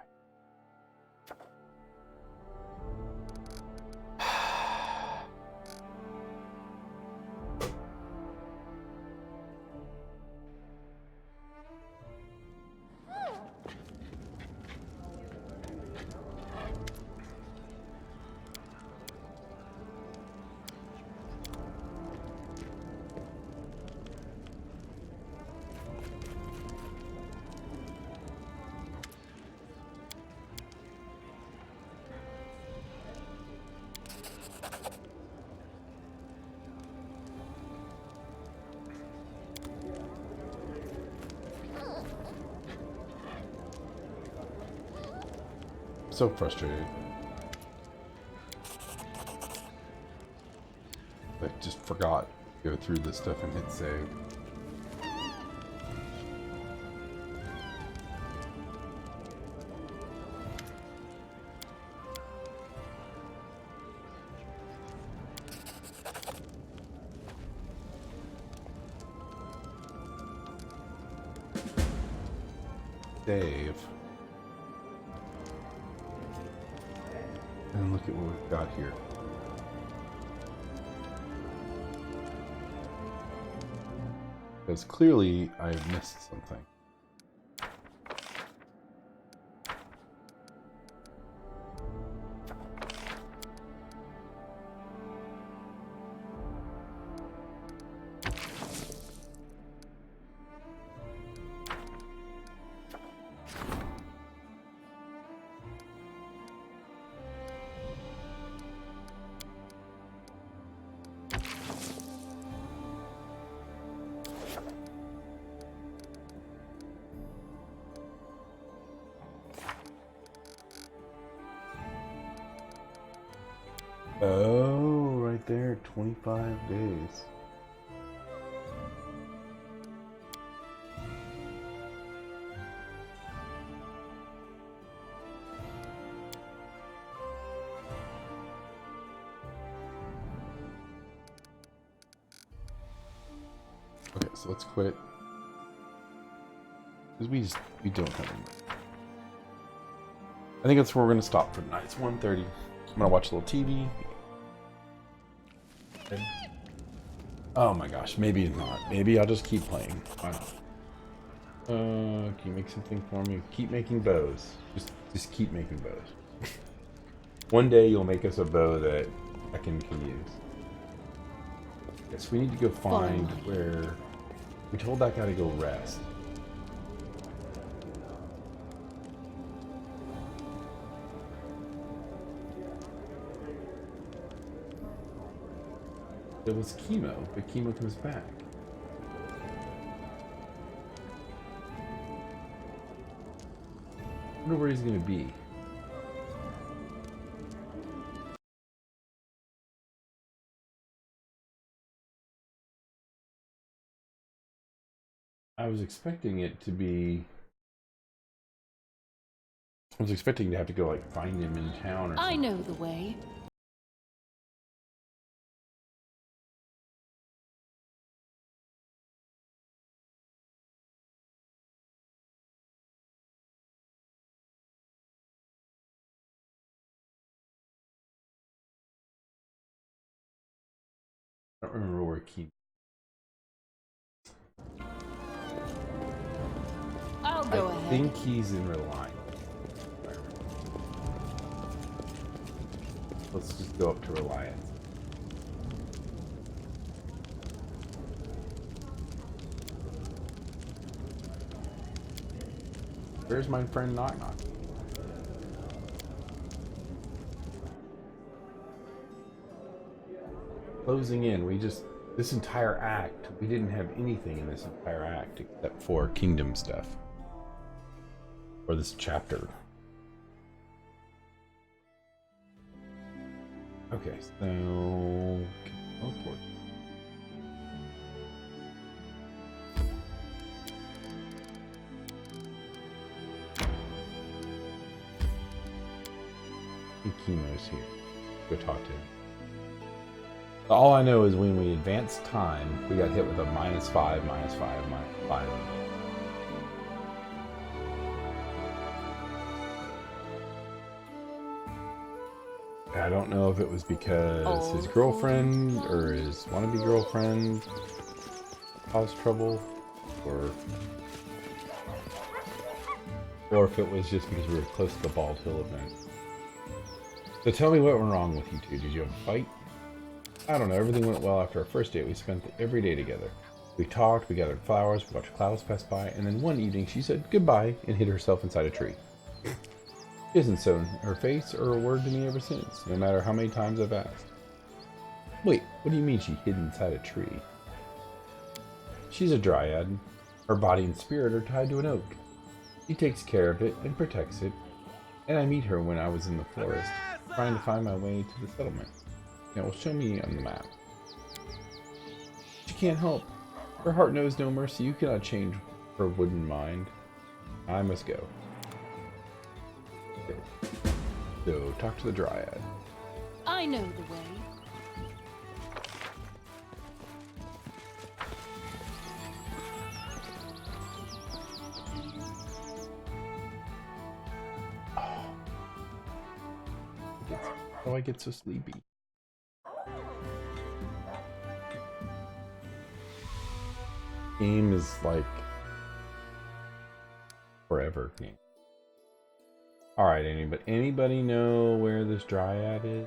So frustrated. I just forgot to go through this stuff and hit save. Save. And look at what we've got here. Because clearly I've missed something. Oh, right there, 25 days. Okay, so let's quit. Because we don't have any money. I think that's where we're going to stop for tonight. It's 1:30. I'm going to watch a little TV. Oh my gosh, maybe not. Maybe I'll just keep playing. Why not? Can you make something for me? Keep making bows. Just keep making bows. One day you'll make us a bow that I can use. Yes, we need to go find where... We told that guy to go rest. It was chemo, but chemo comes back. I wonder where he's gonna be. I was expecting it to be... I was expecting to have to go, like, find him in town or something. I know the way. I don't remember where chemo... I'll go ahead. I think he's in Reliance. Let's just go up to Reliance. Where's my friend Knock Knock? Closing in, this entire act, we didn't have anything in this entire act except for kingdom stuff. Or this chapter. Okay, so... teleport. I think Chemo's here. Go talk to him. All I know is when we advanced time, we got hit with a -5, -5, -5. I don't know if it was because his girlfriend or his wannabe girlfriend caused trouble, or if it was just because we were close to the Bald Hill event. So tell me what went wrong with you two. Did you have a fight? I don't know. Everything went well after our first date. We spent every day together. We talked, we gathered flowers, we watched clouds pass by, and then one evening she said goodbye and hid herself inside a tree. She hasn't shown her face or a word to me ever since, no matter how many times I've asked. Wait, what do you mean she hid inside a tree? She's a dryad. Her body and spirit are tied to an oak. She takes care of it and protects it, and I meet her when I was in the forest, trying to find my way to the settlement. Now, show me on the map. She can't help. Her heart knows no mercy. You cannot change her wooden mind. I must go. Okay. So, talk to the dryad. I know the way. Oh, I get so sleepy. Game is like forever game. All right, anybody know where this dryad is?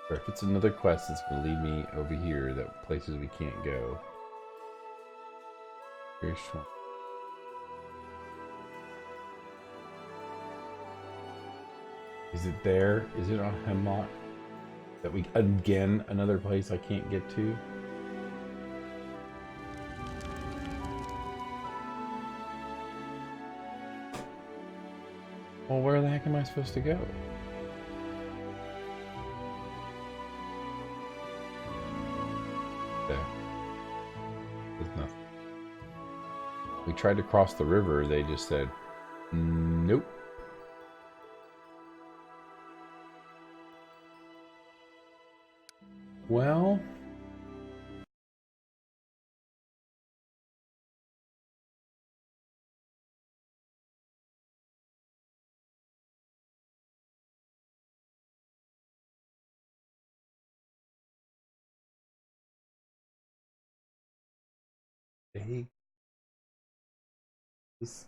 Or if it's another quest that's gonna lead me over here, that places we can't go. Very strong. Is it there? Is it on Hemlock? That we, again, another place I can't get to? Well, where the heck am I supposed to go? There. There's nothing. We tried to cross the river, they just said, nope. Well, hey, this.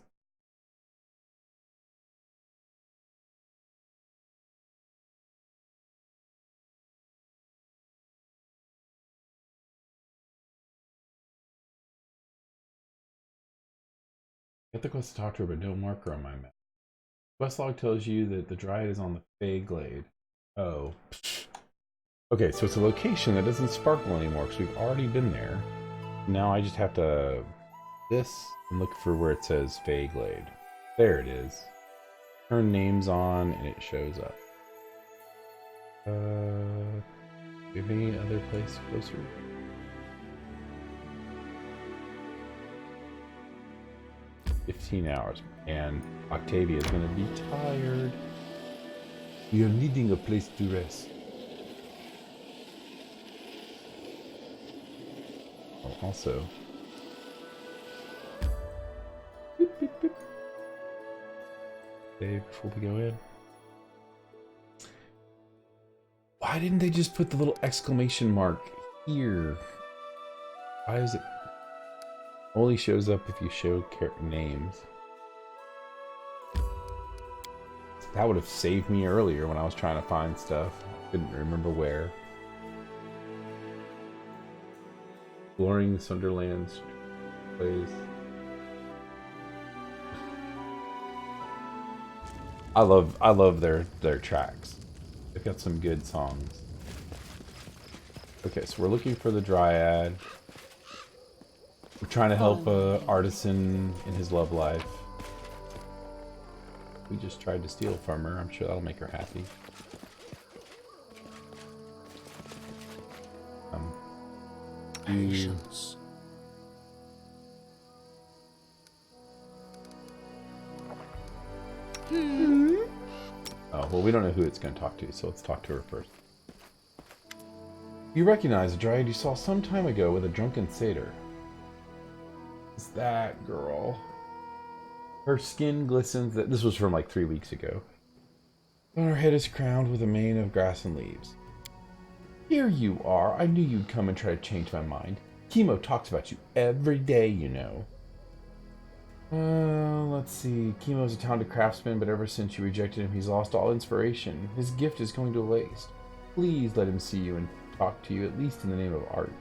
Get the quest to talk to her, but no marker on my map. Quest log tells you that the dryad is on the Fey Glade. Oh. Okay, so it's a location that doesn't sparkle anymore because we've already been there. Now I just have to this and look for where it says Fey Glade. There it is. Turn names on and it shows up. Do you have any other place closer? $15, and Octavia's gonna be tired. We are needing a place to rest. Oh, also, beep, beep, beep. Okay, before we go in, why didn't they just put the little exclamation mark here? Why is it? Only shows up if you show names. That would have saved me earlier when I was trying to find stuff. Couldn't remember where. Exploring the Sunderland's place. I love their tracks. They've got some good songs. Okay, so we're looking for the Dryad. We're trying to help a artisan in his love life. We just tried to steal from her. I'm sure that'll make her happy. Patience. Oh, well, we don't know who it's going to talk to, so let's talk to her first. You recognize the Dryad you saw some time ago with a drunken satyr. It's that girl. Her skin glistens. This was from like 3 weeks ago. And her head is crowned with a mane of grass and leaves. Here you are. I knew you'd come and try to change my mind. Chemo talks about you every day, you know. Let's see. Chemo's a talented craftsman, but ever since you rejected him, he's lost all inspiration. His gift is going to waste. Please let him see you and talk to you, at least in the name of art.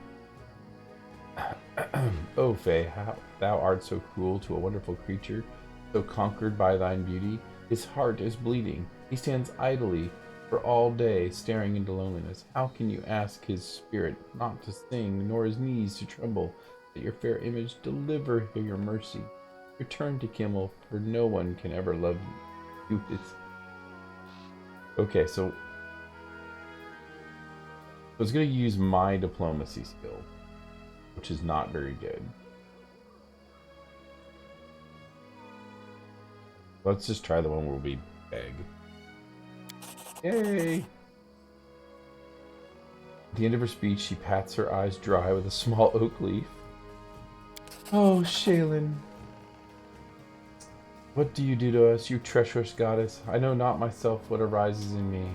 Oh, Faye, how thou art so cruel to a wonderful creature, so conquered by thine beauty. His heart is bleeding. He stands idly for all day, staring into loneliness. How can you ask his spirit not to sing, nor his knees to tremble, that your fair image deliver your mercy? Return to Kimmel, for no one can ever love you. Okay, so I was going to use my diplomacy skill, which is not very good. Let's just try the one where we beg. Yay! At the end of her speech, she pats her eyes dry with a small oak leaf. Oh, Shaylin. What do you do to us, you treacherous goddess? I know not myself what arises in me.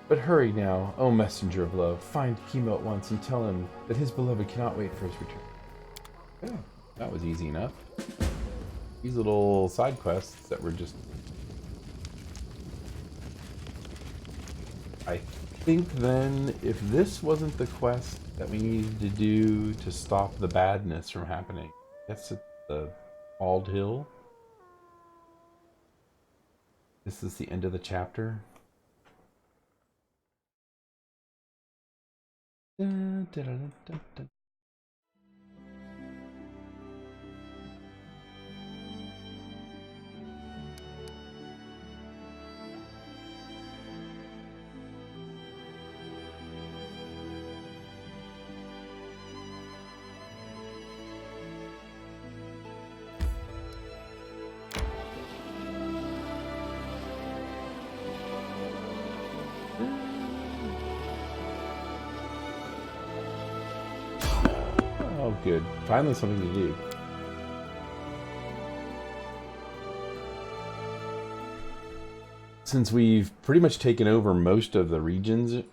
But hurry now, O messenger of love. Find Chemo at once and tell him that his beloved cannot wait for his return. Oh, that was easy enough. These little side quests that were just... I think then, if this wasn't the quest that we needed to do to stop the badness from happening, that's at the Bald Hill. This is the end of the chapter. Dun, dun, dun, dun, dun. Oh, good. Finally something to do. Since we've pretty much taken over most of the regions, it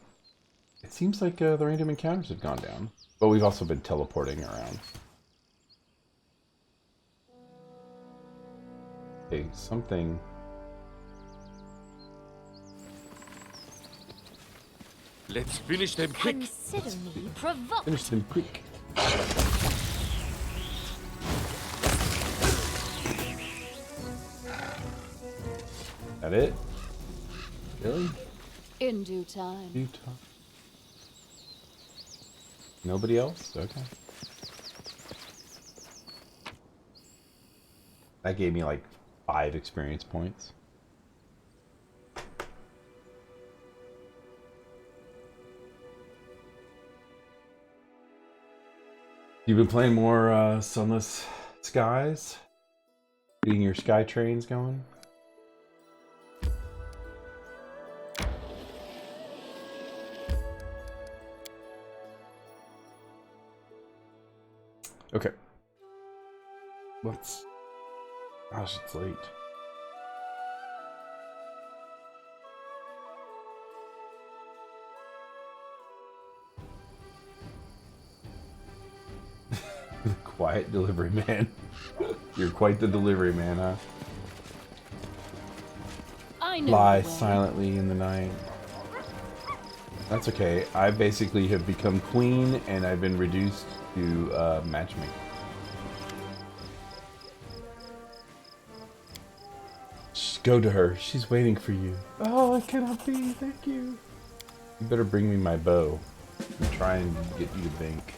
seems like the random encounters have gone down. But we've also been teleporting around. Okay, something... Let's finish them quick. Consider me provoked. Finish them quick. That it? Really? In due time. Utah. Nobody else? Okay. That gave me like 5 experience points. You've been playing more Sunless Skies? Getting your sky trains going? Okay. Let's... Gosh, it's late. The quiet delivery man. You're quite the delivery man, huh? I know Lie the way. silently in the night. That's okay. I basically have become queen, and I've been reduced to matchmaking. Go to her. She's waiting for you. Oh, I cannot be. Thank you. You better bring me my bow and try and get you to blink.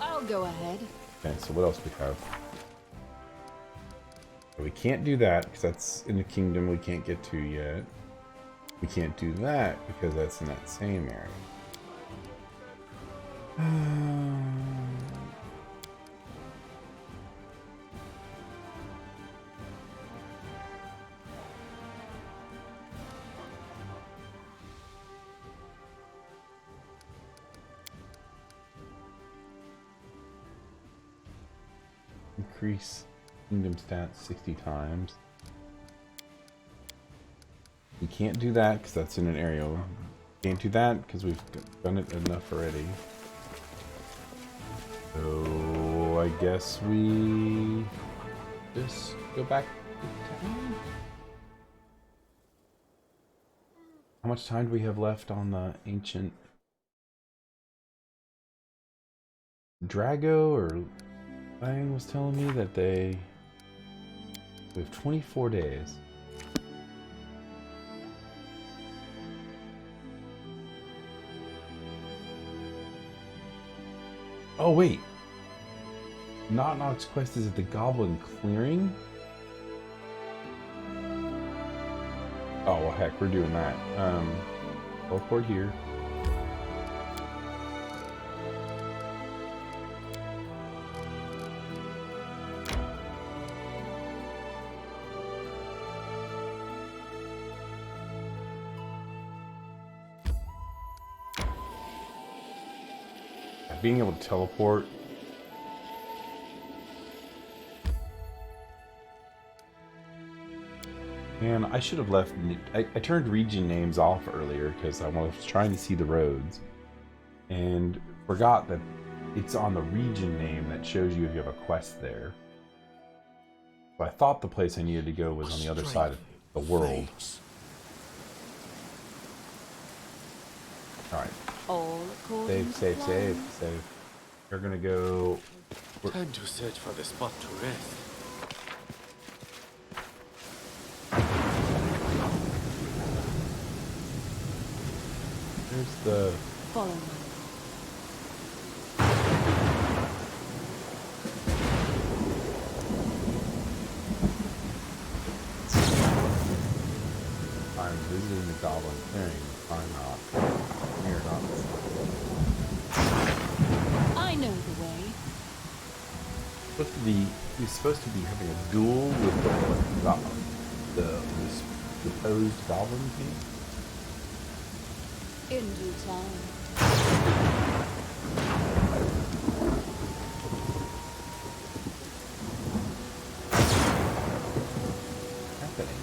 I'll go ahead. Okay, so what else do we have? We can't do that because that's in the kingdom we can't get to yet. We can't do that because that's in that same area. Increase kingdom stats 60 times. We can't do that because that's in an area. Can't do that because we've done it enough already. So I guess we just go back to town. How much time do we have left on the ancient Drago or Lang was telling me that we have 24 days. Oh wait. Knock's quest is at the Goblin Clearing? Oh well heck, we're doing that. Teleport here. Being able to teleport. Man, I should have left. I turned region names off earlier because I was trying to see the roads and forgot that it's on the region name that shows you if you have a quest there. So I thought the place I needed to go was on the other side of the world. Alright. Save. We're gonna go. Time to search for the spot to rest. There's the. Follow me. I'm visiting the Goblin Clearing. I'm not. You're not. I know the way. He's supposed to be having a duel with the supposed Goblin King. In due time. Happening.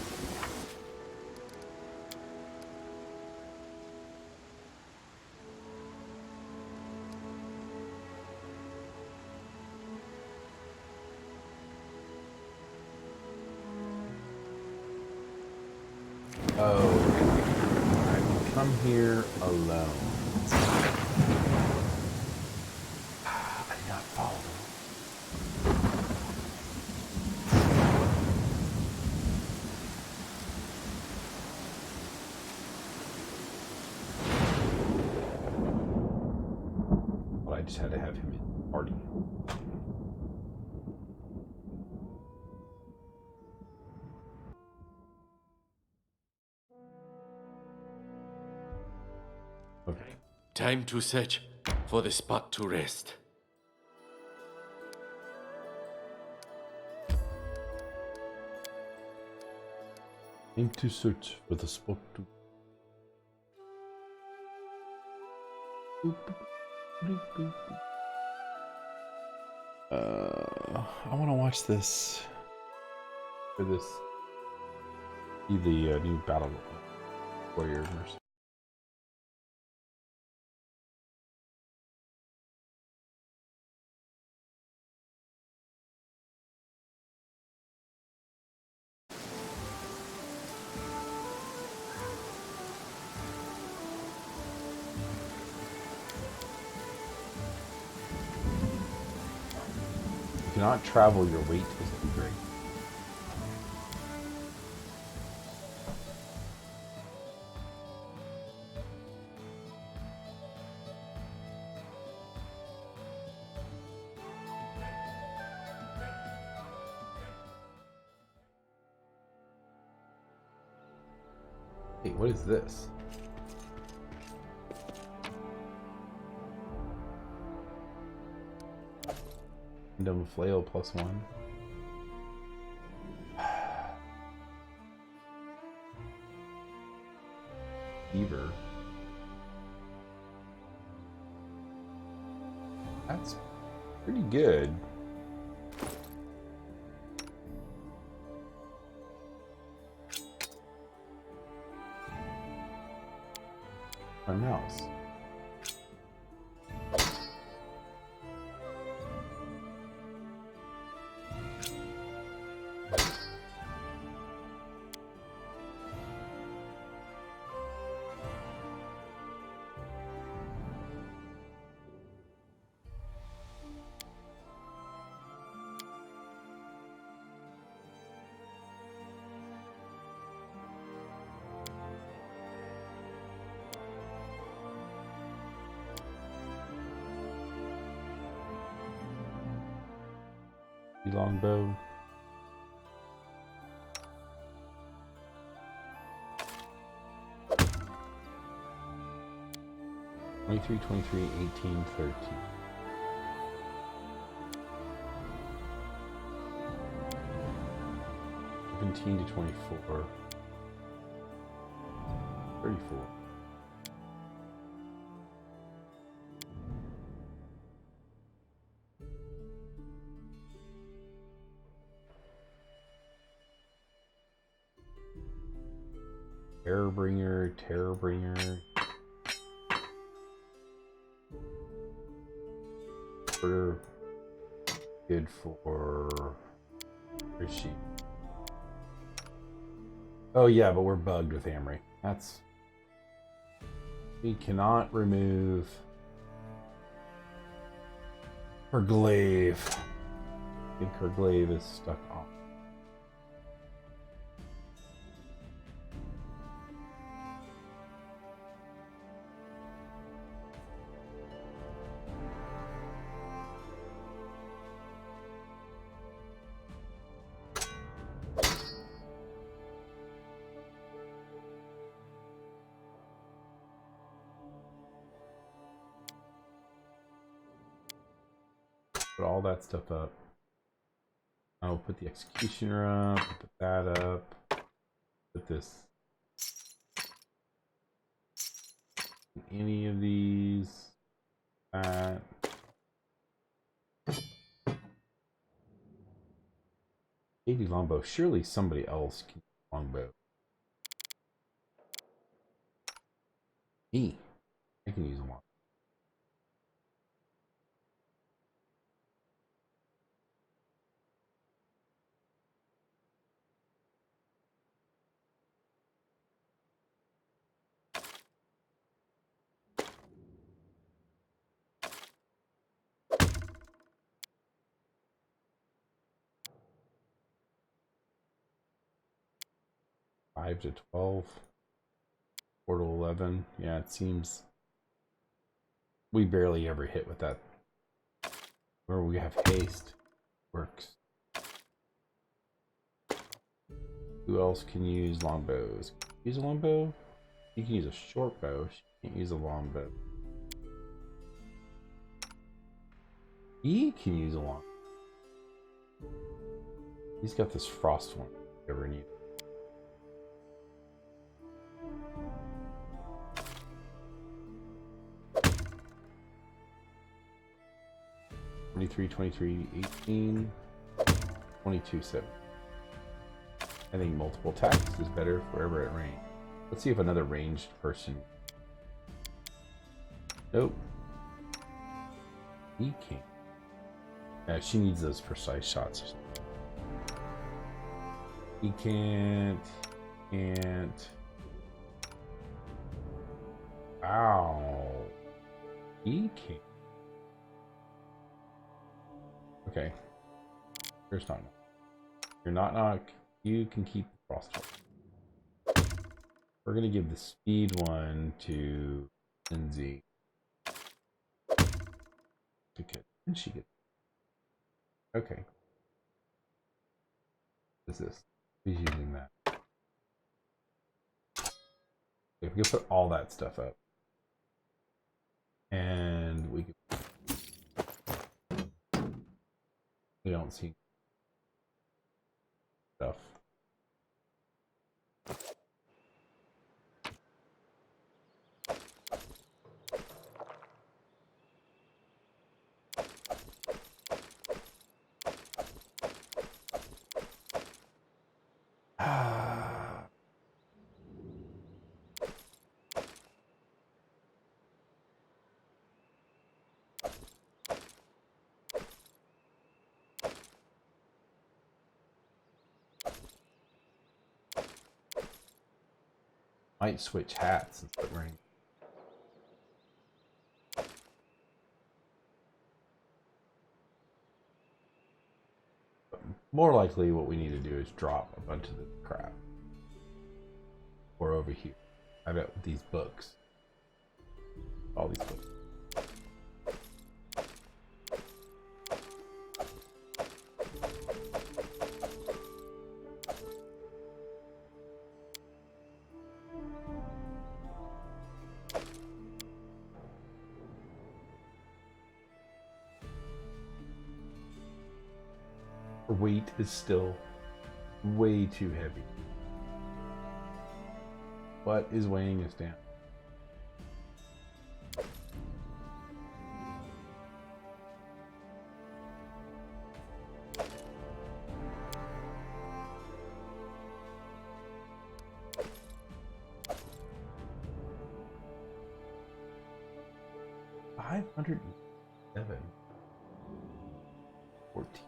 Oh, I've come here alone. I did not follow them. But I just had to have him in the party. Okay. Time to search for the spot to rest. Aim to search for the spot to. I want to watch this. For this. See the new battle warrior nurse. cannot travel, your weight is too great. Hey, what is this? Kingdom flail +1. Beaver. That's pretty good. My mouse. Longbow. $23, $23, $18, $13. 17 to 24. 34. Terrorbringer, Terrorbringer. We're good for... Where's she? Oh yeah, but we're bugged with Amory. That's... We cannot remove... her glaive. I think her glaive is stuck on. Put all that stuff up. I'll put the executioner up, put that up, put this in any of these, that. Lady Longbow, surely somebody else can use Longbow. Me, I can use a Longbow. Five to 12. 4 to 11. Yeah, it seems we barely ever hit with that. Where we have haste. Works. Who else can use longbows? Use a longbow? You can use a short bow. She can't use a longbow. He can use a long. He's got this frost one. If you ever need. 23, 23, 18, 22, 7. I think multiple attacks is better wherever at range. Let's see if another ranged person. Nope. He can't. Yeah, she needs those precise shots. He can't. Can't. Ow. He can't. Okay. Here's knock knock. You're knock knock. You can keep the frost. We're gonna give the speed one to Lindsay. Because did she get? Okay. What is this? Who's using that? Okay, we can put all that stuff up, and we don't see stuff. Might switch hats and start wearing. But more likely, what we need to do is drop a bunch of this crap. Or over here. I bet with these books. All these books. Our weight is still way too heavy. What is weighing us down? $507. 14.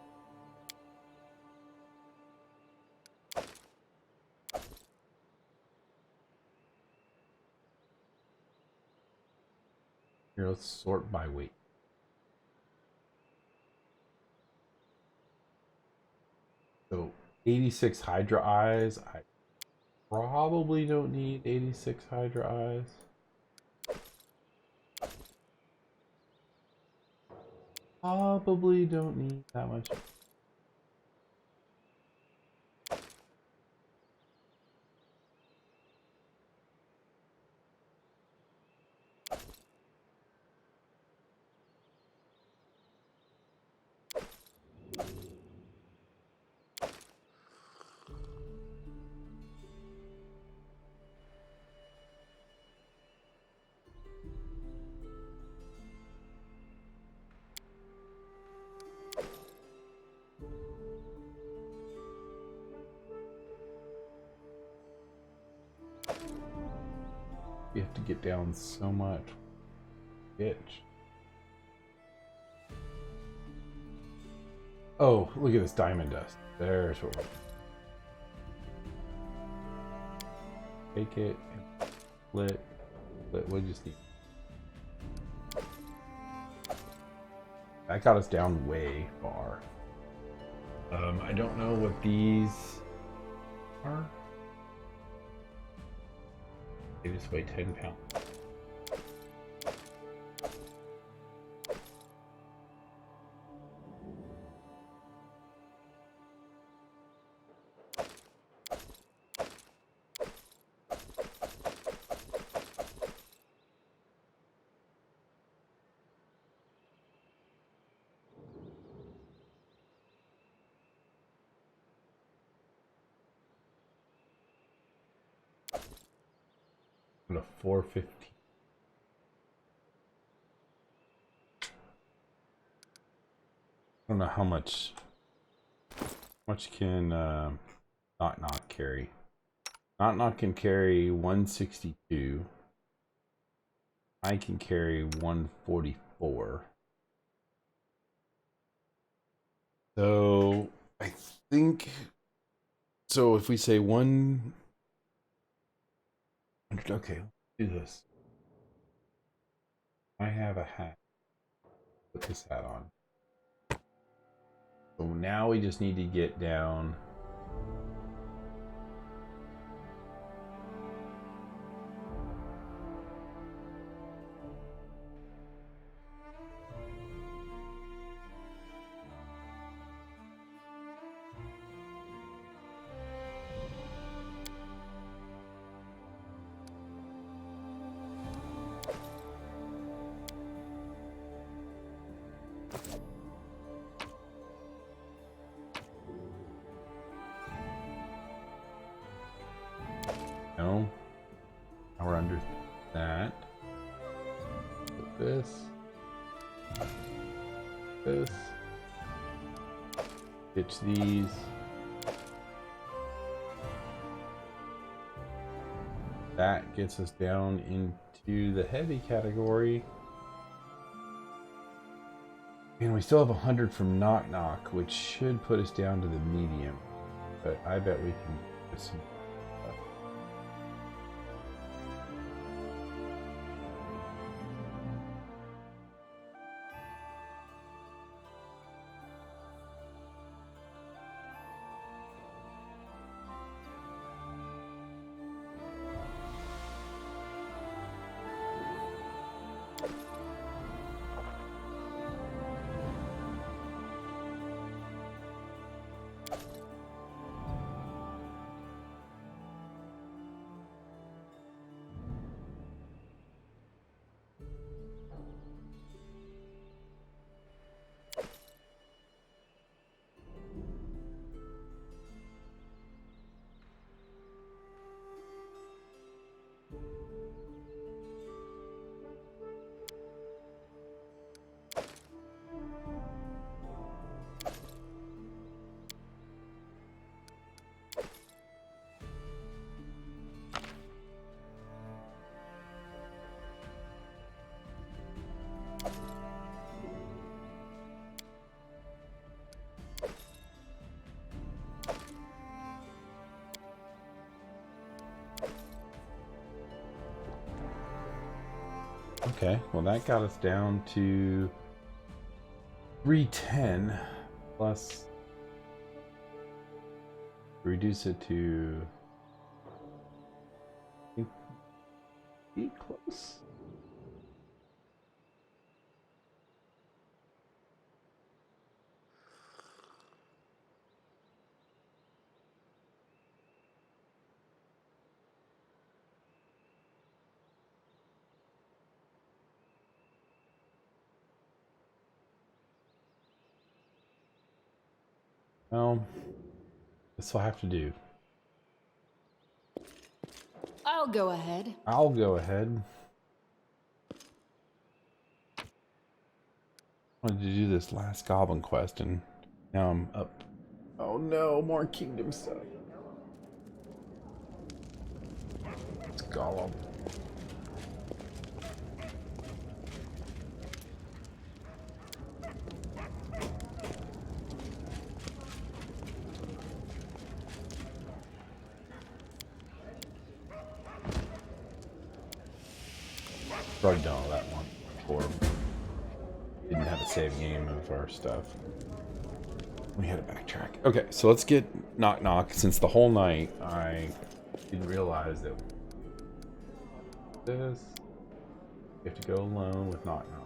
Here, let's sort by weight. So 86 Hydra Eyes. I probably don't need 86 Hydra Eyes. Probably don't need that much. You have to get down so much. Bitch. Oh, look at this diamond dust. There's what we're... Take it and split. We'll just need... That got us down way far. I don't know what these are. They just weigh 10 pounds. On a 415. I don't know how much can Knock Knock carry. Knock Knock can carry 162. I can carry 144. So I think so. If we say 100, okay, let's do this. I have a hat. Put this hat on. So now we just need to get down. No. Now we're under that. Put this. This. Pitch these. That gets us down into the heavy category. And we still have 100 from Knock Knock, which should put us down to the medium. But I bet we can get some. Okay, well that got us down to 310 plus reduce it to be close. Well, this will have to do. I'll go ahead. I'll go ahead. I wanted to do this last goblin quest and now I'm up. Oh no, more kingdom stuff. It's Gollum. Already done all that one before. Didn't have a save game of our stuff. We had to backtrack. Okay, so let's get Knock Knock. Since the whole night I didn't realize that this you have to go alone with Knock Knock.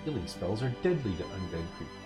Healing spells are deadly to undead creatures.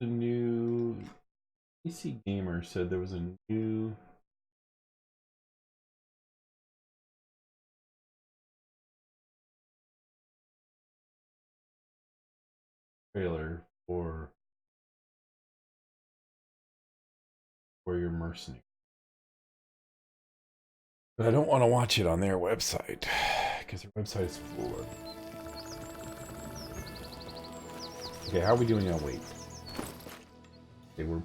The new PC Gamer said there was a new trailer for your mercenary. But I don't want to watch it on their website because their website is full of. Okay, how are we doing on weight? Okay, we're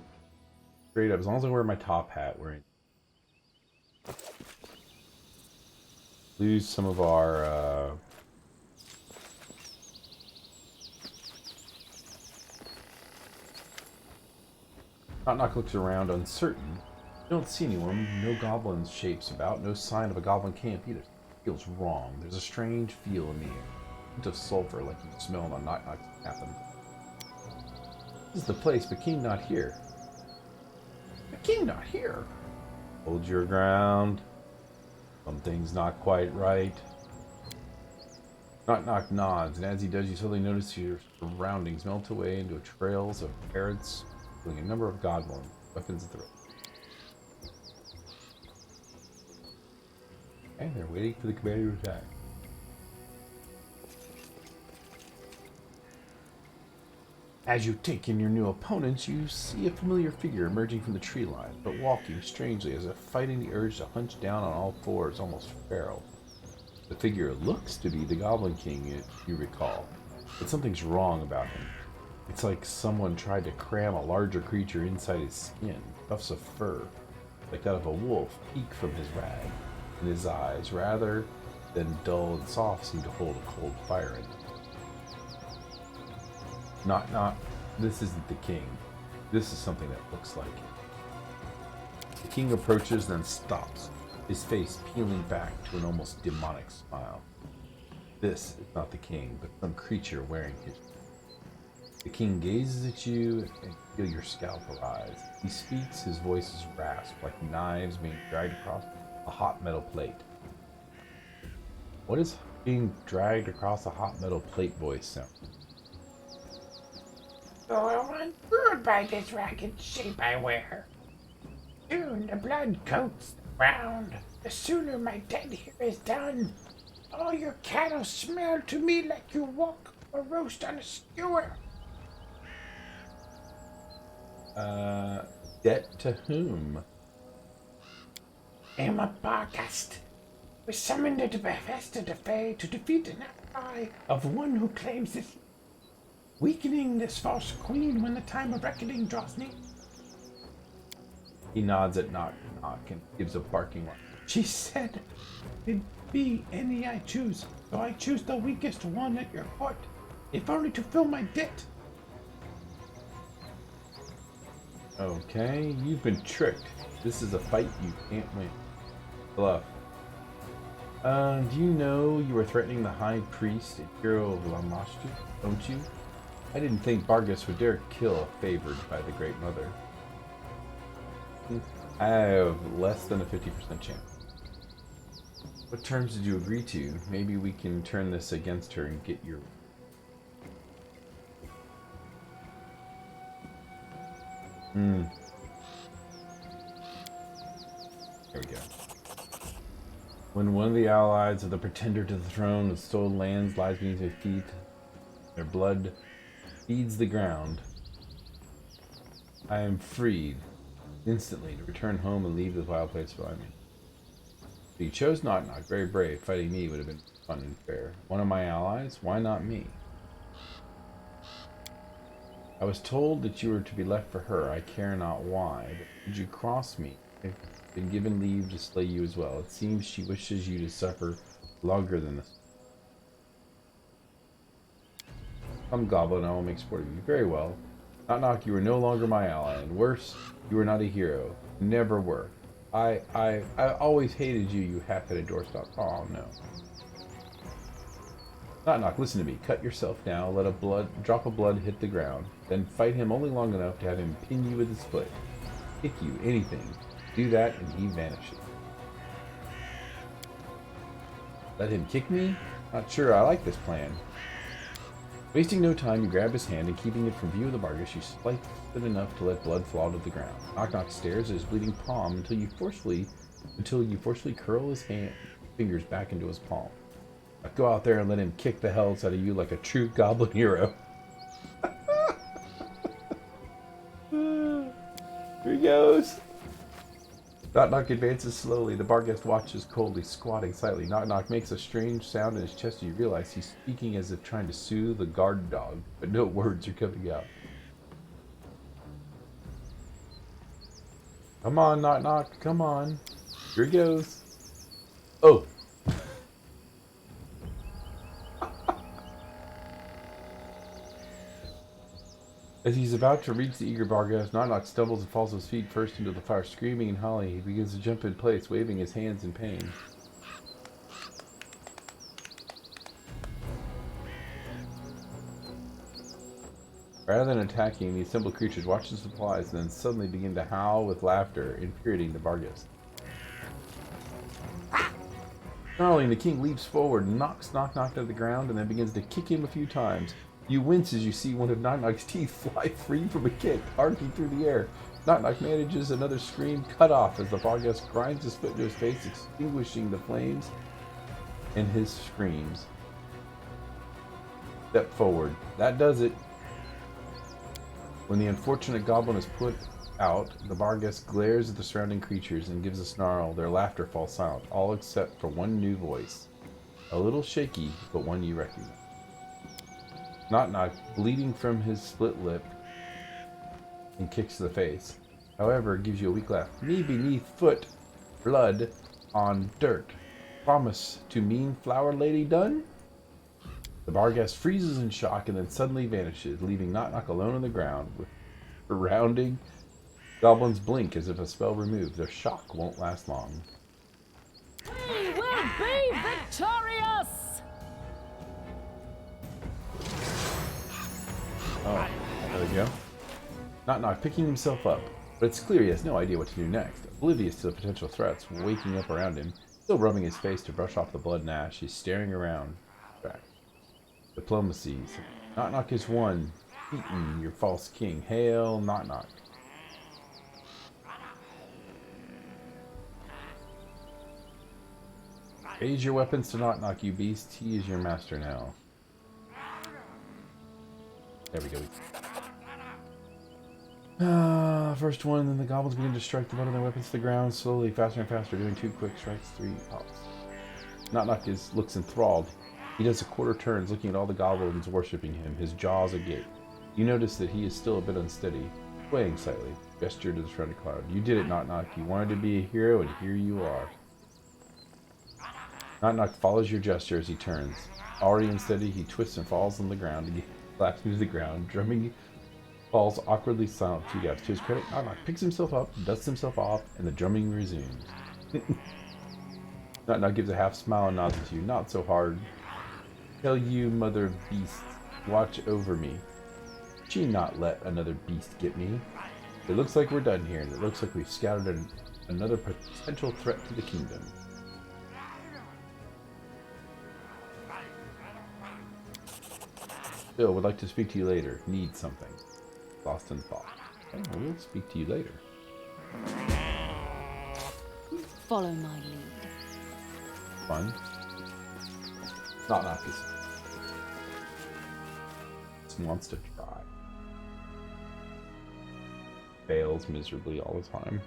straight up. As long as I wear my top hat, we're in. Lose some of our. Knock looks around, uncertain. You don't see anyone. No goblin shapes about. No sign of a goblin camp either. It feels wrong. There's a strange feel in the air. Hint of sulfur, like you smell on Knock happen. This is the place, but King not here. The King not here. Hold your ground. Something's not quite right. Knock nods, and as he does, you suddenly notice your surroundings melt away into trails of parrots, including a number of goblins, weapons at the ready. And they're waiting for the commander to attack. As you take in your new opponents, you see a familiar figure emerging from the tree line, but walking strangely as if fighting the urge to hunch down on all fours, almost feral. The figure looks to be the Goblin King, you recall, but something's wrong about him. It's like someone tried to cram a larger creature inside his skin. Puffs of fur, like that of a wolf, peek from his rag, and his eyes, rather than dull and soft, seem to hold a cold fire in them. Not, this isn't the king. This is something that looks like it. The king approaches, then stops, his face peeling back to an almost demonic smile. This is not the king, but some creature wearing his. The king gazes at you and you feel your scalp arise. He speaks, his voice is rasped, like knives being dragged across a hot metal plate. What is being dragged across a hot metal plate voice sound? Oh, I'm burned by this ragged shape I wear. Soon the blood coats the ground. The sooner my dead here is done. All your cattle smell to me like you walk or roast on a skewer. Debt to whom? I'm a Bargast. Was summoned to the Festa de Fey to defeat an ally of one who claims this, weakening this false queen when the time of reckoning draws near. He nods at Knock and gives a barking one. She said it'd be any I choose, so I choose the weakest one at your court, if only to fill my debt. Okay, you've been tricked. This is a fight you can't win. Bluff. Do you know you were threatening the High Priest and hero of Lamashtu, don't you? I didn't think Bargus would dare kill a favored by the Great Mother. I have less than a 50% chance. What terms did you agree to? Maybe we can turn this against her and get your... There we go. When one of the allies of the pretender to the throne of stolen lands lies beneath their feet, their blood feeds the ground. I am freed instantly to return home and leave the vile place behind me. But you chose Knock, very brave. Fighting me would have been fun and fair. One of my allies? Why not me? I was told that you were to be left for her. I care not why. But did you cross me? I've been given leave to slay you as well. It seems she wishes you to suffer longer than this. Some goblin, I will make sport of you. Very well. Knock, you are no longer my ally, and worse, you are not a hero. Never were. I always hated you, you half-headed doorstop. Oh no. Knock, listen to me. Cut yourself now. Let a drop of blood hit the ground. Then fight him only long enough to have him pin you with his foot. Kick you, anything. Do that, and he vanishes. Let him kick me? Not sure I like this plan. Wasting no time, you grab his hand and keeping it from view of the Bargus, you slice it enough to let blood fall to the ground. Knock stares at his bleeding palm until you forcefully curl his fingers back into his palm. Now go out there and let him kick the hells out of you like a true goblin hero. Here he goes. Knock advances slowly. The Barghest watches coldly, squatting slightly. Knock makes a strange sound in his chest and you realize he's speaking as if trying to soothe a guard dog, but no words are coming out. Come on, Knock, come on. Here he goes. Oh. As he's about to reach the eager Barghest, Knock stumbles and falls to his feet first into the fire. Screaming and howling, he begins to jump in place, waving his hands in pain. Rather than attacking, the assembled creatures watch the supplies and then suddenly begin to howl with laughter, infuriating the Barghest. Snarling, the king leaps forward, knocks Knock to the ground, and then begins to kick him a few times. You wince as you see one of Knock's teeth fly free from a kick, arcing through the air. Knock manages another scream cut off as the Barghest grinds his foot into his face, extinguishing the flames in his screams. Step forward. That does it. When the unfortunate goblin is put out, the Barghest glares at the surrounding creatures and gives a snarl. Their laughter falls silent, all except for one new voice. A little shaky, but one you recognize. Knock, bleeding from his split lip, and kicks to the face. However, gives you a weak laugh. Knee beneath foot, blood on dirt. Promise to mean flower lady done? The Barghest freezes in shock and then suddenly vanishes, leaving Knock alone on the ground. With surrounding goblins blink as if a spell removed. Their shock won't last long. We will be victorious! Oh, there we go. Knock picking himself up, but it's clear he has no idea what to do next. Oblivious to the potential threats waking up around him, still rubbing his face to brush off the blood and ash, he's staring around. Diplomacies. Knock is won. Beaten, your false king. Hail, Knock. Raise your weapons to Knock, you beast. He is your master now. There we go. First one, then the goblins begin to strike the butt of their weapons to the ground, slowly, faster and faster, doing 2 quick strikes, 3 pops. Knock looks enthralled. He does a quarter turns, looking at all the goblins worshipping him, his jaws agape. You notice that he is still a bit unsteady, swaying slightly. Gesture to the surrounding crowd. You did it, Knock. You wanted to be a hero, and here you are. Knock follows your gesture as he turns. Already unsteady, he twists and falls on the ground. He collapses into the ground, drumming, falls awkwardly silent 2 gaps. To his credit, Knock picks himself up, dusts himself off, and the drumming resumes. Knock gives a half smile and nods at you. Not so hard. Tell you, mother of beasts, watch over me. She not let another beast get me. It looks like we're done here, and it looks like we've scouted another potential threat to the kingdom. Bill would like to speak to you later. Need something. Lost in thought. Okay, well, we'll speak to you later. Follow my lead. Fun. Knock wants to try. Fails miserably all the time.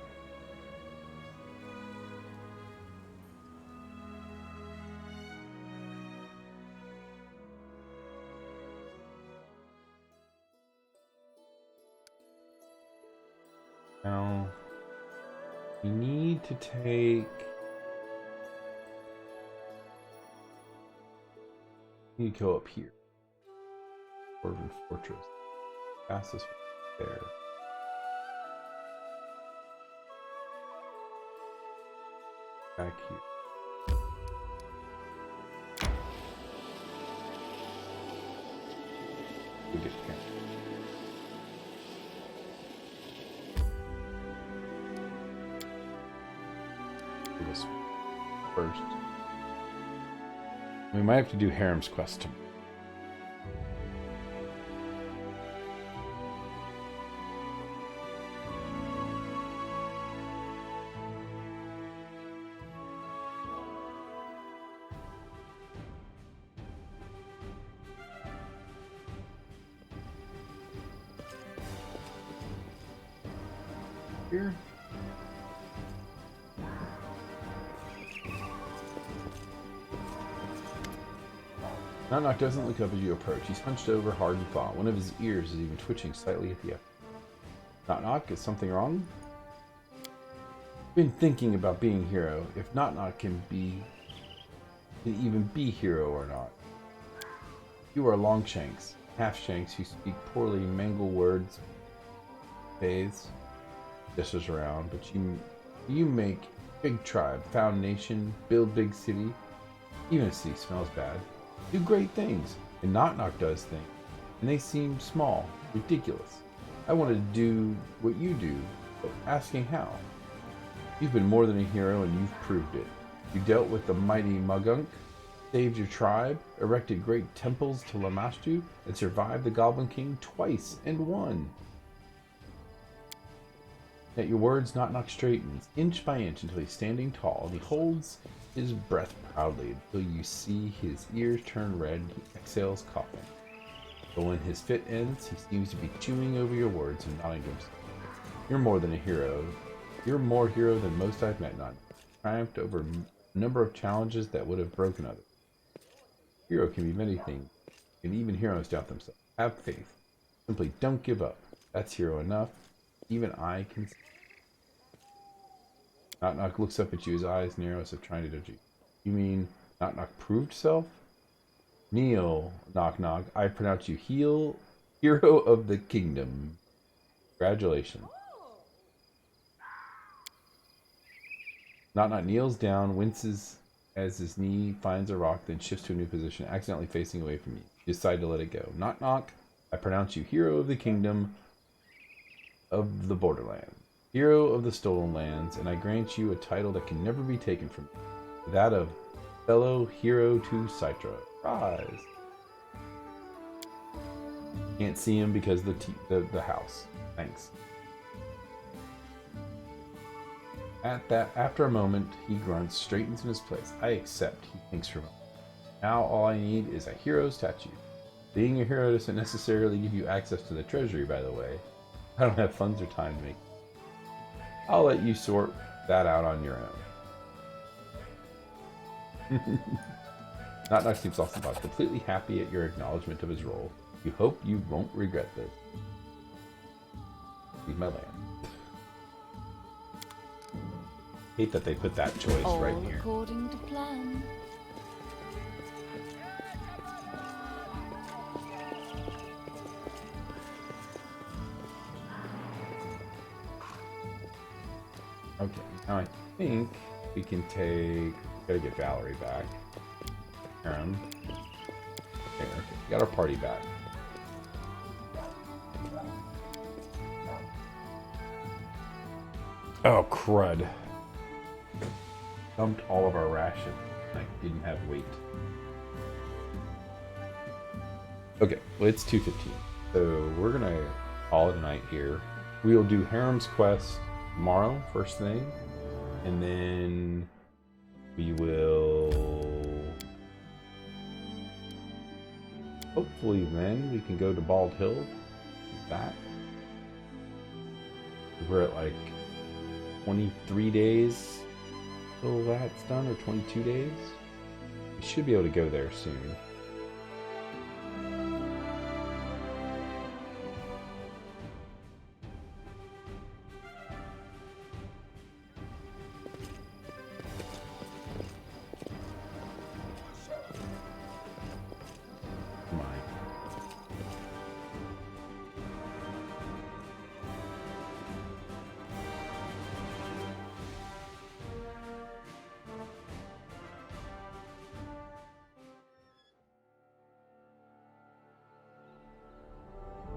Now, we need to take... We need to go up here. Dwarven Fortress. Fastest there. Back here. We get here. Do this first. We might have to do Harem's quest tomorrow. here? Knock doesn't look up as you approach. He's hunched over, hard and thought. One of his ears is even twitching slightly at the effort. Knock, is something wrong? Been thinking about being hero. If Knock can even be hero or not. You are Longshanks, half-shanks who speak poorly, mangle words, bathes, gestures around, but you make big tribe, found nation, build big city. Even a city smells bad. Do great things, and Knock does things, and they seem small, ridiculous. I want to do what you do, but asking how. You've been more than a hero, and you've proved it. You dealt with the mighty Magunk, saved your tribe, erected great temples to Lamashtu, and survived the Goblin King twice and won. At your words, Knock straightens, inch by inch, until he's standing tall, and he holds his breath proudly until you see his ears turn red and he exhales coughing. But when his fit ends, he seems to be chewing over your words and nodding to himself. You're more than a hero. You're more hero than most I've met, Knock. Triumphed over a number of challenges that would have broken others. Hero can be many things, and even heroes doubt themselves. Have faith. Simply don't give up. That's hero enough. Even I can see. Knock looks up at you, his eyes narrow as if trying to dodge you. You mean Knock proved self? Kneel, Knock. I pronounce you hero of the kingdom. Congratulations. Knock kneels down, winces as his knee finds a rock, then shifts to a new position, accidentally facing away from you. You decide to let it go. Knock. I pronounce you hero of the kingdom of the borderland. Hero of the stolen lands, and I grant you a title that can never be taken from you. That of fellow hero to Citra. Rise. Can't see him because the house. Thanks. After a moment, he grunts, straightens in his place. I accept, he thinks for a moment. Now all I need is a hero statue. Being a hero doesn't necessarily give you access to the treasury, by the way. I don't have funds or time to make. I'll let you sort that out on your own. Knock seems lost in thought, completely happy at your acknowledgement of his role. You hope you won't regret this. Leave my land. Hate that they put that choice All right here. according to plan. Okay, now I think we can take. Gotta get Valerie back. Aaron. Okay, got our party back. Oh, crud. Dumped all of our rations. I didn't have weight. Okay, well, it's 2:15. So we're gonna call it a night here. We'll do Harem's Quest tomorrow, first thing. And then we will... hopefully then we can go to Bald Hill. That. We're at like 23 days till that's done, or 22 days. We should be able to go there soon. Come on.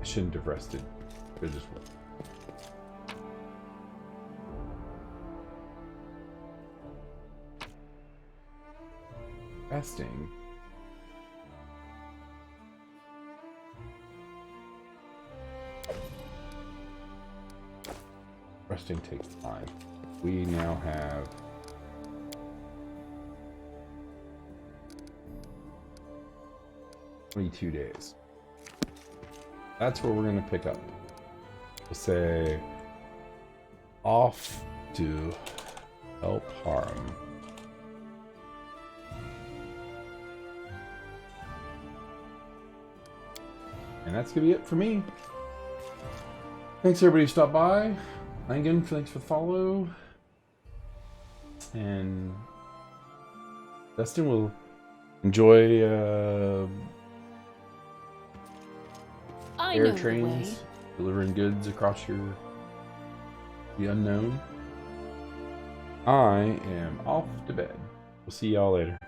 I shouldn't have rested. I just resting. Resting takes time. We now have 22 days. That's where we're going to pick up. We'll say off to help Harem. And that's gonna be it for me. Thanks everybody who stopped by. Langan, thanks for the follow. And Dustin will enjoy I air know the trains way. delivering goods across the unknown. I am off to bed. We'll see y'all later.